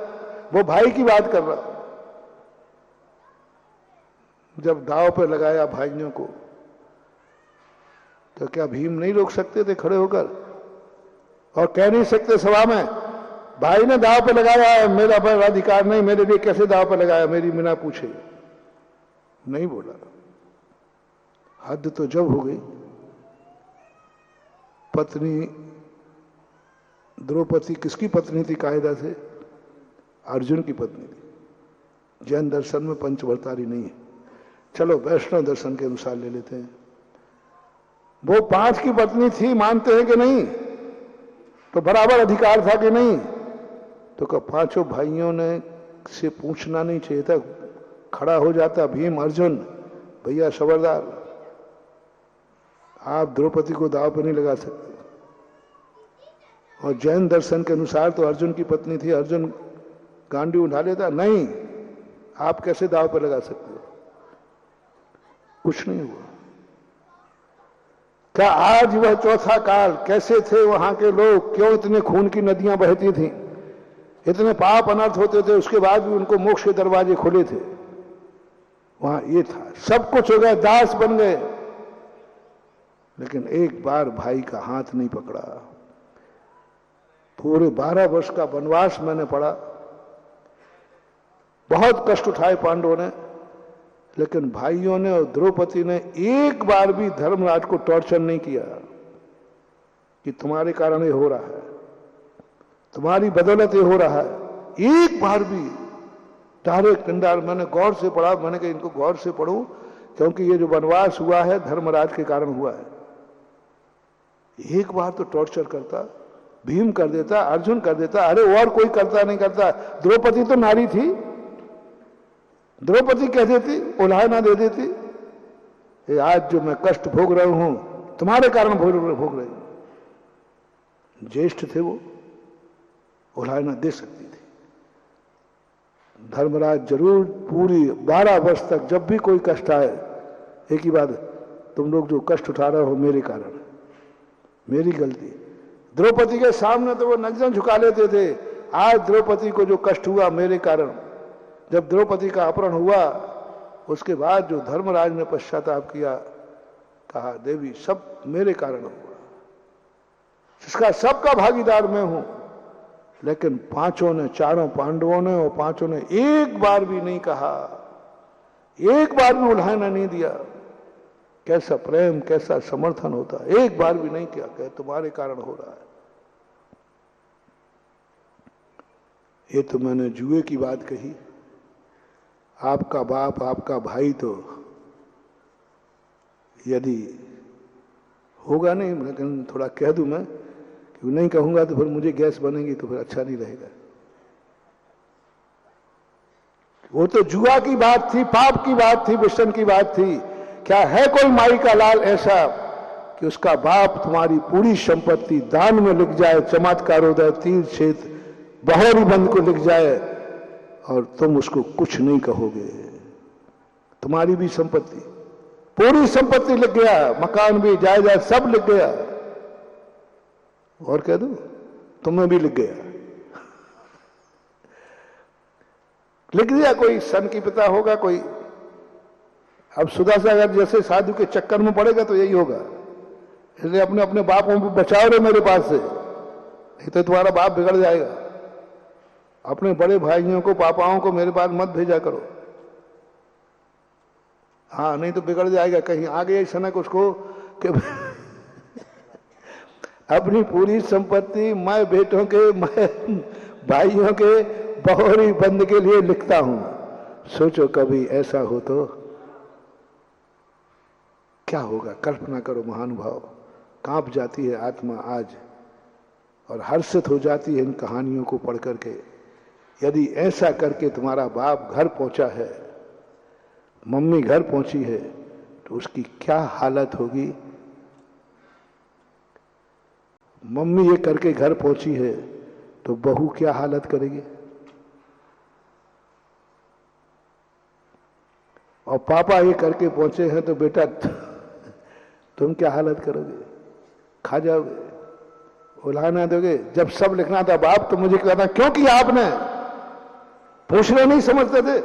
वो भाई की बात कर रहा, जब दांव पे लगाया भाइयों को, तो क्या भीम नहीं रोक सकते थे खड़े होकर, और कह नहीं सकते सभा में भाई ने दांव पे लगाया है, मेरा पर अधिकार नहीं, मेरे लिए कैसे दांव पे लगाया, मेरी बिना पूछे। नहीं बोला। हद तो जब हो गई पत्नी द्रौपदी किसकी पत्नी थी कायदा से? अर्जुन की पत्नी थी। जैन दर्शन में पंचवर्तारी नहीं है। चलो वैष्णव दर्शन के अनुसार ले लेते हैं। वो 5 की पत्नी थी, मानते हैं कि नहीं? तो बराबर अधिकार था कि नहीं? तो क्या 5 भाइयों ने से पूछना नहीं चाहिए था? खड़ा हो जाता भीम अर्जुन, भैया खबरदार, आप द्रौपदी को दाव पर नहीं लगा सकते। और जैन दर्शन के अनुसार तो अर्जुन की पत्नी थी, अर्जुन गांडी उठा लेता, नहीं आप कैसे दाव पर लगा सकते हो? कुछ नहीं हुआ। क्या आज वह चौथा काल, कैसे थे वहां के लोग? क्यों इतने खून की नदियां बहती थीं? इतने पाप अनर्थ होते थे, उसके बाद भी उनको मोक्ष के दरवाजे खुले थे। वहां ये था, सब कुछ हो गया, दास बन गए, लेकिन एक बार भाई का हाथ नहीं पकड़ा। पूरे 12 वर्ष का वनवास मैंने पढ़ा, बहुत कष्ट उठाए पांडवों ने, लेकिन भाइयों ने और द्रौपदी ने एक बार भी धर्मराज को टॉर्चर नहीं किया कि तुम्हारे कारण ये हो रहा है, तुम्हारी बदौलत ये हो रहा है। एक बार भी डायरेक्ट इंडार मैंने गौर से पढ़ा, मैंने कहा इनको गौर से पढ़ूं, क्योंकि ये जो वनवास हुआ है धर्मराज के कारण हुआ है। एक बार तो टॉर्चर करता, भीम कर देता, अर्जुन कर देता, अरे और कोई करता नहीं करता। द्रौपदी तो नारी थी, द्रौपदी कह देती, उल्हाय ना दे देती, ये आज जो मैं कष्ट भोग रहा हूं तुम्हारे कारण भोग रही हूं। ज्येष्ठ थे वो, उल्हाय ना दे सकती थी। धर्मराज जरूर पूरी 12 वर्ष तक जब भी कोई कष्ट आए, एक ही बात, तुम लोग जो कष्ट उठा रहे हो मेरे कारण, मेरी गलती। द्रौपदी के सामने तो वो नजर झुका लेते थे, आज द्रौपदी को जो कष्ट हुआ मेरे कारण। जब द्रौपदी का अपहरण हुआ उसके बाद जो धर्मराज ने पश्चाताप किया, कहा देवी सब मेरे कारण हुआ, इसका सबका भागीदार मैं हूं। लेकिन 5 ने, 4 पांडवों ने और 5 ने एक बार भी नहीं कहा, एक बार भी उल्हाना नहीं दिया। कैसा प्रेम, कैसा समर्थन होता, एक बार भी नहीं किया कि तुम्हारे कारण हो रहा है। ये तो मैंने जुए की बात कही। आपका बाप, आपका भाई तो यदि होगा नहीं, लेकिन थोड़ा कह दूं मैं, कि नहीं कहूंगा तो फिर मुझे गैस बनेगी तो फिर अच्छा नहीं रहेगा। वो तो जुआ की बात थी, पाप की बात थी, व्यसन की बात थी। क्या है कोई माई का लाल ऐसा कि उसका बाप तुम्हारी पूरी संपत्ति दान में लिख जाए, चमत्कारोदय, तीर छेद, बहोरी बंद को लिख जाए और तुम उसको कुछ नहीं कहोगे? तुम्हारी भी संपत्ति, पूरी संपत्ति लिख गया, मकान भी, जायदाद सब लिख गया, और कह दो तुम्हें भी लिख गया। लिख दिया, कोई सन की पिता होगा कोई। अब सुधा सागर जैसे साधु के चक्कर में पड़ेगा तो यही होगा। इसलिए अपने अपने बापों को बचाओ रे मेरे पास से, नहीं तो तुम्हारा बाप बिगड़ जाएगा। अपने बड़े भाइयों को, पापाओं को मेरे पास मत भेजा करो, हाँ नहीं तो बिगड़ जाएगा। कहीं आ गया सनक उसको कि अपनी पूरी संपत्ति मैं बेटों के, मैं भाइयों के बहोरी बंद के लिए लिखता हूं। सोचो कभी ऐसा हो तो क्या होगा? कल्पना करो महानुभाव। कांप जाती है आत्मा आज और हर्षित हो जाती है इन कहानियों को पढ़ करके। यदि ऐसा करके तुम्हारा बाप घर पहुंचा है, मम्मी घर पहुंची है, तो उसकी क्या हालत होगी? मम्मी ये करके घर पहुंची है तो बहू क्या हालत करेगी? और पापा ये करके पहुंचे हैं तो बेटा तुम क्या हालत करोगे? खा जाओगे, उलाना दोगे। जब सब लिखना था बाप तो मुझे कहना क्यों किया आपने? पूछना नहीं समझते थे।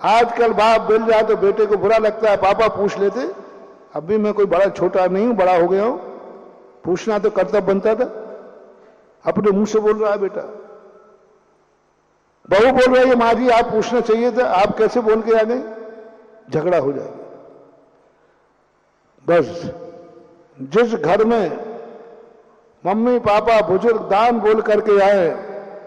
आजकल बाप मिल जाए तो बेटे को बुरा लगता है, पापा पूछ लेते। अब भी मैं कोई बड़ा छोटा नहीं हूं, बड़ा हो गया हूं, पूछना तो कर्तव्य बनता था। अपने मुंह से बोल रहा है बेटा, बहू बोल रही है मां जी आप पूछना चाहिए था, आप कैसे बोल के आ गए? झगड़ा हो जाएगा। बस जिस घर में मम्मी पापा बुजुर्ग दान बोल करके आए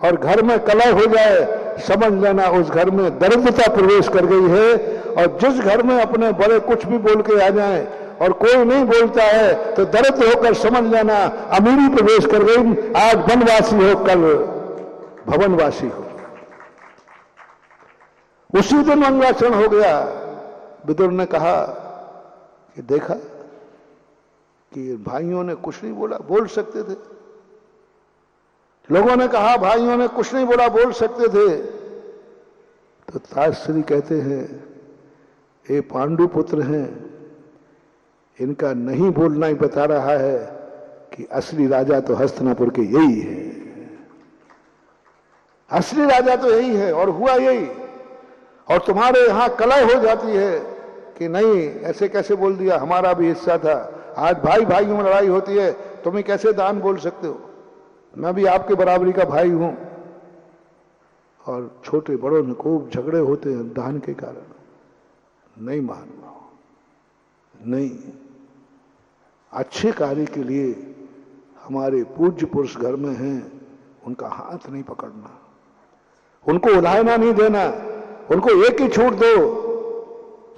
और घर में कलह हो जाए, समझ लेना उस घर में दरिद्रता प्रवेश कर गई है। और जिस घर में अपने बड़े कुछ भी बोल के आ जाए और कोई नहीं बोलता है तो दरिद्र होकर समझ लेना अमीरी प्रवेश कर गई। आज वनवासी हो, कल भवनवासी हो। उसी दिन मंगलाचरण हो गया। विदुर ने कहा कि देखा कि भाइयों ने कुछ नहीं बोला, बोल सकते थे। लोगों ने कहा भाइयों ने कुछ नहीं बोला, बोल सकते थे। तो ताजश्री कहते हैं ये पांडु पुत्र हैं, इनका नहीं बोलना ही बता रहा है कि असली राजा तो हस्तिनापुर के यही है, असली राजा तो यही है। और हुआ यही। और तुम्हारे यहां कलह हो जाती है कि नहीं ऐसे कैसे बोल दिया, हमारा भी हिस्सा था। आज भाई भाइयों में लड़ाई होती है, तुम्हें कैसे दान बोल सकते हो, मैं भी आपके बराबरी का भाई हूं। और छोटे बड़ों में खूब झगड़े होते हैं दान के कारण। नहीं मानना, नहीं। अच्छे कार्य के लिए हमारे पूज्य पुरुष घर में हैं, उनका हाथ नहीं पकड़ना, उनको उलाहना नहीं देना, उनको एक ही छूट दो।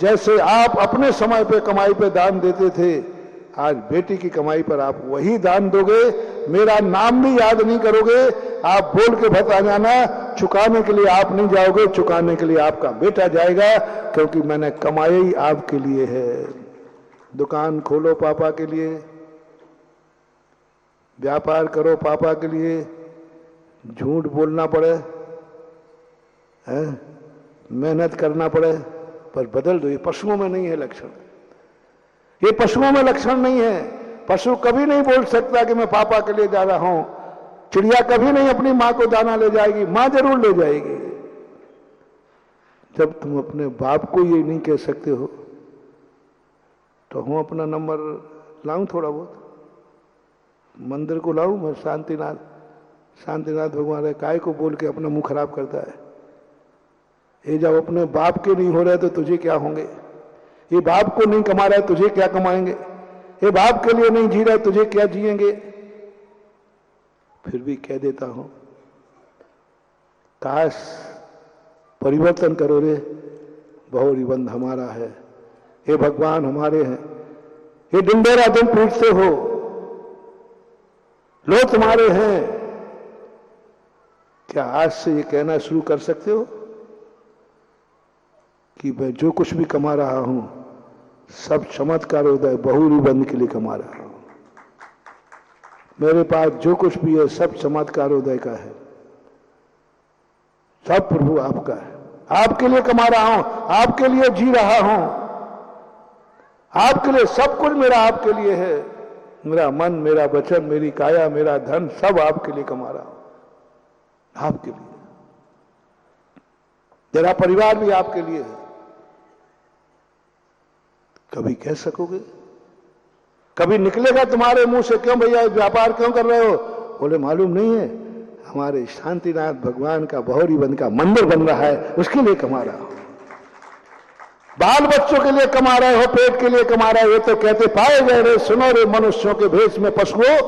जैसे आप अपने समय पे कमाई पे दान देते थे, आज बेटी की कमाई पर आप वही दान दोगे। मेरा नाम भी याद नहीं करोगे, आप बोल के बता जाना, चुकाने के लिए आप नहीं जाओगे, चुकाने के लिए आपका बेटा जाएगा, क्योंकि मैंने कमाई ही आपके लिए है। दुकान खोलो पापा के लिए, व्यापार करो पापा के लिए, झूठ बोलना पड़े, मेहनत करना पड़े, पर बदल दो। ये पशुओं में नहीं है लक्षण, ये पशुओं में लक्षण नहीं है। पशु कभी नहीं बोल सकता कि मैं पापा के लिए जा रहा हूं। चिड़िया कभी नहीं अपनी मां को दाना ले जाएगी, मां जरूर ले जाएगी। जब तुम अपने बाप को ये नहीं कह सकते हो तो हम अपना नंबर लाऊं, थोड़ा बहुत मंदिर को लाऊं मैं। शांतिनाथ भगवान काय को बोल के अपना मुंह खराब करता है। ये जब अपने बाप के नहीं हो रहे तो तुझे क्या होंगे, ये बाप को नहीं कमा रहा है तुझे क्या कमाएंगे, ये बाप के लिए नहीं जी रहा है तुझे क्या जिएंगे। फिर भी कह देता हूं, काश परिवर्तन करो रे, बहुरी बंध हमारा है, ये भगवान हमारे हैं। ये डिंडोरा तुम पूछते हो, लोग तुम्हारे हैं। क्या आज से ये कहना शुरू कर सकते हो कि मैं जो कुछ भी कमा रहा हूं सब चमत्कार उदय बहुरी बंद के लिए कमा रहा हूं, मेरे पास जो कुछ भी है सब चमत्कार उदय का है, सब प्रभु आपका है, आपके लिए कमा रहा हूं, आपके लिए जी रहा हूं, आपके लिए सब कुछ मेरा आपके लिए है। मेरा मन, मेरा वचन, मेरी काया, मेरा धन सब आपके लिए कमा रहा हूं, आपके लिए। मेरा परिवार भी आपके लिए है। कभी कह सकोगे, कभी निकलेगा तुम्हारे मुंह से, क्यों भैया व्यापार क्यों कर रहे हो? बोले मालूम नहीं है, हमारे शांतिनाथ भगवान का बहुरी बंद का मंदिर बन रहा है, उसके लिए कमा रहा हूं। बाल बच्चों के लिए कमा रहे हो, पेट के लिए कमा रहे हो। ये तो कहते पाए गए रे सुनो रे मनुष्यों के भेष में पशुओं,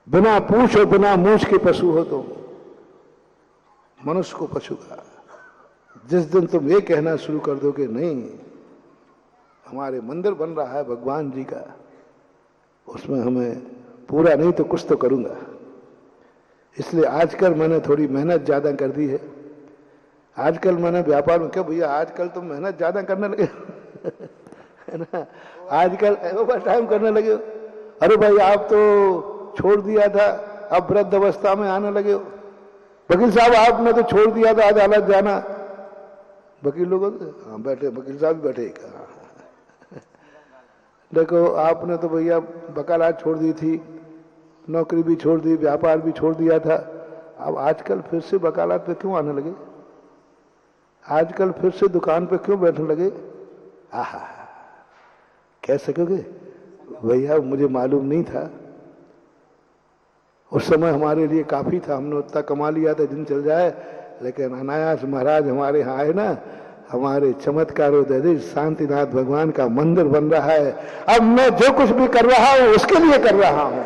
बिना पूछ और बिना मूछ के पशु हो तुम। मनुष्य को पशु का जिस दिन तुम ये कहना शुरू कर दोगे नहीं हमारे मंदिर बन रहा है भगवान जी का, उसमें हमें पूरा नहीं तो कुछ तो करूंगा। इसलिए आजकल मैंने थोड़ी मेहनत ज्यादा कर दी है। आजकल मैंने व्यापार में, क्या भैया आजकल तुम मेहनत ज्यादा करने लगे है ना, आजकल ओवर टाइम करने लगे हो। अरे भाई आप तो छोड़ दिया था, अब वृद्ध अवस्था में आने लगे हो। वकील साहब आपने तो छोड़ दिया था अदालत जाना। वकील लोग हाँ बैठे, वकील साहब भी बैठे। देखो आपने तो भैया वकालत छोड़ दी थी, नौकरी भी छोड़ दी, व्यापार भी छोड़ दिया था, अब आजकल फिर से वकालत पे क्यों आने लगे? आजकल फिर से दुकान पे क्यों बैठने लगे? आहा, कह सकोगे भैया मुझे मालूम नहीं था, उस समय हमारे लिए काफी था, हमने उतना कमा लिया था दिन चल जाए। लेकिन अनायास महाराज हमारे यहाँ आए ना, हमारे चमत्कारों दे शांतिनाथ भगवान का मंदिर बन रहा है। अब मैं जो कुछ भी कर रहा हूं उसके लिए कर रहा हूं।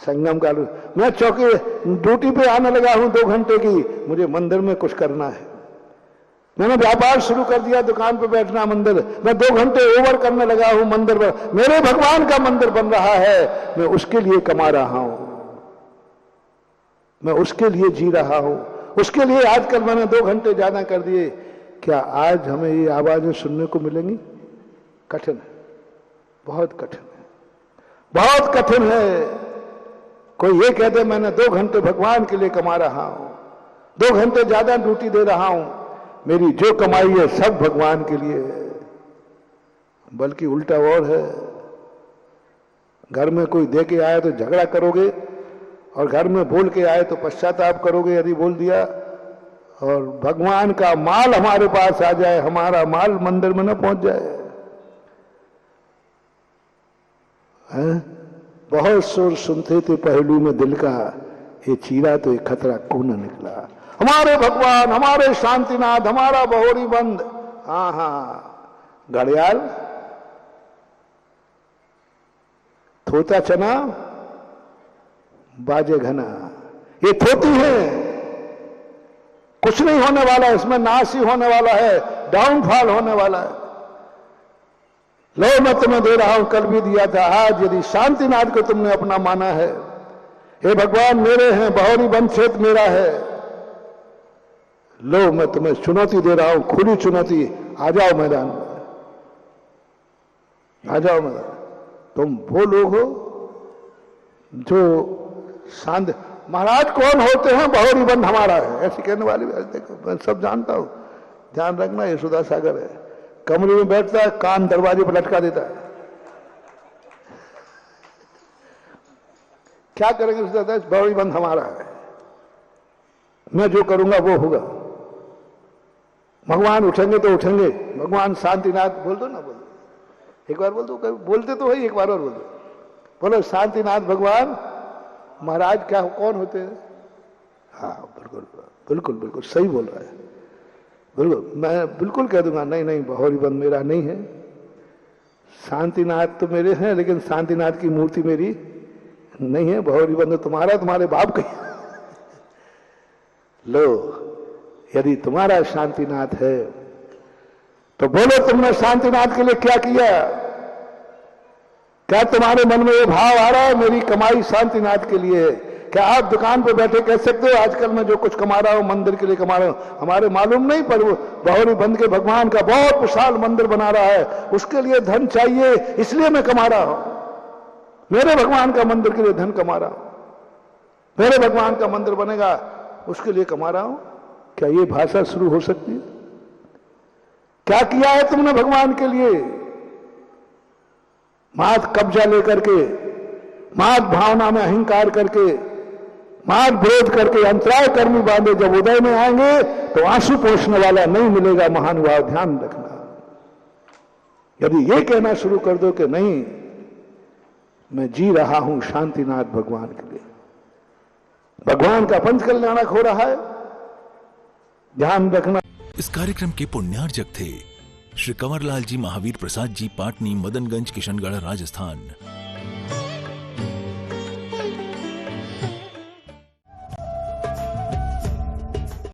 संगम काल मैं चौकी ड्यूटी पे आने लगा हूं 2 घंटे की, मुझे मंदिर में कुछ करना है। मैंने व्यापार शुरू कर दिया, दुकान पे बैठना मंदिर, मैं 2 घंटे ओवर करने लगा हूं मंदिर पर। मेरे भगवान का मंदिर बन रहा है, मैं उसके लिए कमा रहा हूं, मैं उसके लिए जी रहा हूं, उसके लिए आजकल मैंने 2 घंटे ज्यादा कर दिए। क्या आज हमें ये आवाजें सुनने को मिलेंगी? कठिन है, बहुत कठिन है, बहुत कठिन है। कोई ये कहते मैंने 2 घंटे भगवान के लिए कमा रहा हूं, 2 घंटे ज्यादा ड्यूटी दे रहा हूं, मेरी जो कमाई है सब भगवान के लिए है। बल्कि उल्टा और है, घर में कोई दे के आए तो झगड़ा करोगे, और घर में बोल के आए तो पश्चाताप करोगे यदि बोल दिया। और भगवान का माल हमारे पास आ जाए, हमारा माल मंदिर में न पहुंच जाए। बहुत शोर सुनते थे पहलू में दिल का, ये चीरा तो एक खतरा क्यों न निकला। हमारे भगवान, हमारे शांतिनाथ, हमारा बहोरी बंद। हाँ हाँ, घड़ियाल, थोता चना, बाजे घना, ये थोती है, कुछ नहीं होने वाला, इसमें नाश ही होने वाला है, डाउनफॉल होने वाला है। लो मैं तुम्हें दे रहा हूं, कल भी दिया था, आज यदि शांतिनाथ को तुमने अपना माना है, हे भगवान मेरे हैं, बहोरी बंद क्षेत्र मेरा है, लो मैं तुम्हें चुनौती दे रहा हूं, खुली चुनौती, आ जाओ मैदान में, आ जाओ मैदान। तुम वो लोग हो जो शांत। महाराज कौन होते हैं? बहोरी बंद हमारा है, ऐसी कहने वाली। देखो मैं सब जानता हूं, ध्यान रखना, यशोदा सागर है, कमरे में बैठता है, कान दरवाजे पर लटका देता है। क्या करेंगे? बहोरी बंद हमारा है, मैं जो करूंगा वो होगा। भगवान उठेंगे तो उठेंगे, भगवान शांतिनाथ, बोल दो ना, बोल दो एक बार, बोल दो, बोलते तो है, एक बार और बोल दो, बोलो शांतिनाथ भगवान महाराज क्या कौन होते हैं? हाँ बिल्कुल बिल्कुल बिल्कुल सही बोल रहा है, बिल्कुल मैं बिल्कुल कह दूंगा, नहीं नहीं बहोरी बंद मेरा नहीं है, शांतिनाथ तो मेरे हैं, लेकिन शांतिनाथ की मूर्ति मेरी नहीं है, बहोरी बंद तुम्हारा, तुम्हारे बाप का। लो यदि तुम्हारा शांतिनाथ है तो बोलो तुमने शांतिनाथ के लिए क्या किया? क्या तुम्हारे मन में ये भाव आ रहा है मेरी कमाई शांतिनाथ के लिए है? क्या आप दुकान पे बैठे कह सकते हो आजकल मैं जो कुछ कमा रहा हूं मंदिर के लिए कमा रहा हूं? हमारे मालूम नहीं, पर वो बहोरी बंद के भगवान का बहुत विशाल मंदिर बना रहा है, उसके लिए धन चाहिए, इसलिए मैं कमा रहा हूं। मेरे भगवान का मंदिर के लिए धन कमा रहा हूं, मेरे भगवान का मंदिर बनेगा उसके लिए कमा रहा हूं। क्या ये भाषा शुरू हो सकती है? क्या किया है तुमने भगवान के लिए? मात कब्जा लेकर के, मात भावना में अहंकार करके, मात विरोध करके अंतराय कर्मी बांधे जब उदय में आएंगे तो आंसू पोंछने वाला नहीं मिलेगा। महानुभाव ध्यान रखना, यदि ये कहना शुरू कर दो कि नहीं मैं जी रहा हूं शांतिनाथ भगवान के लिए, भगवान का पंच कल्याणक हो रहा है, ध्यान रखना।
इस कार्यक्रम के पुण्यार्जक थे श्री कंवरलाल जी महावीर प्रसाद जी, पाटनी, मदनगंज, किशनगढ़, राजस्थान।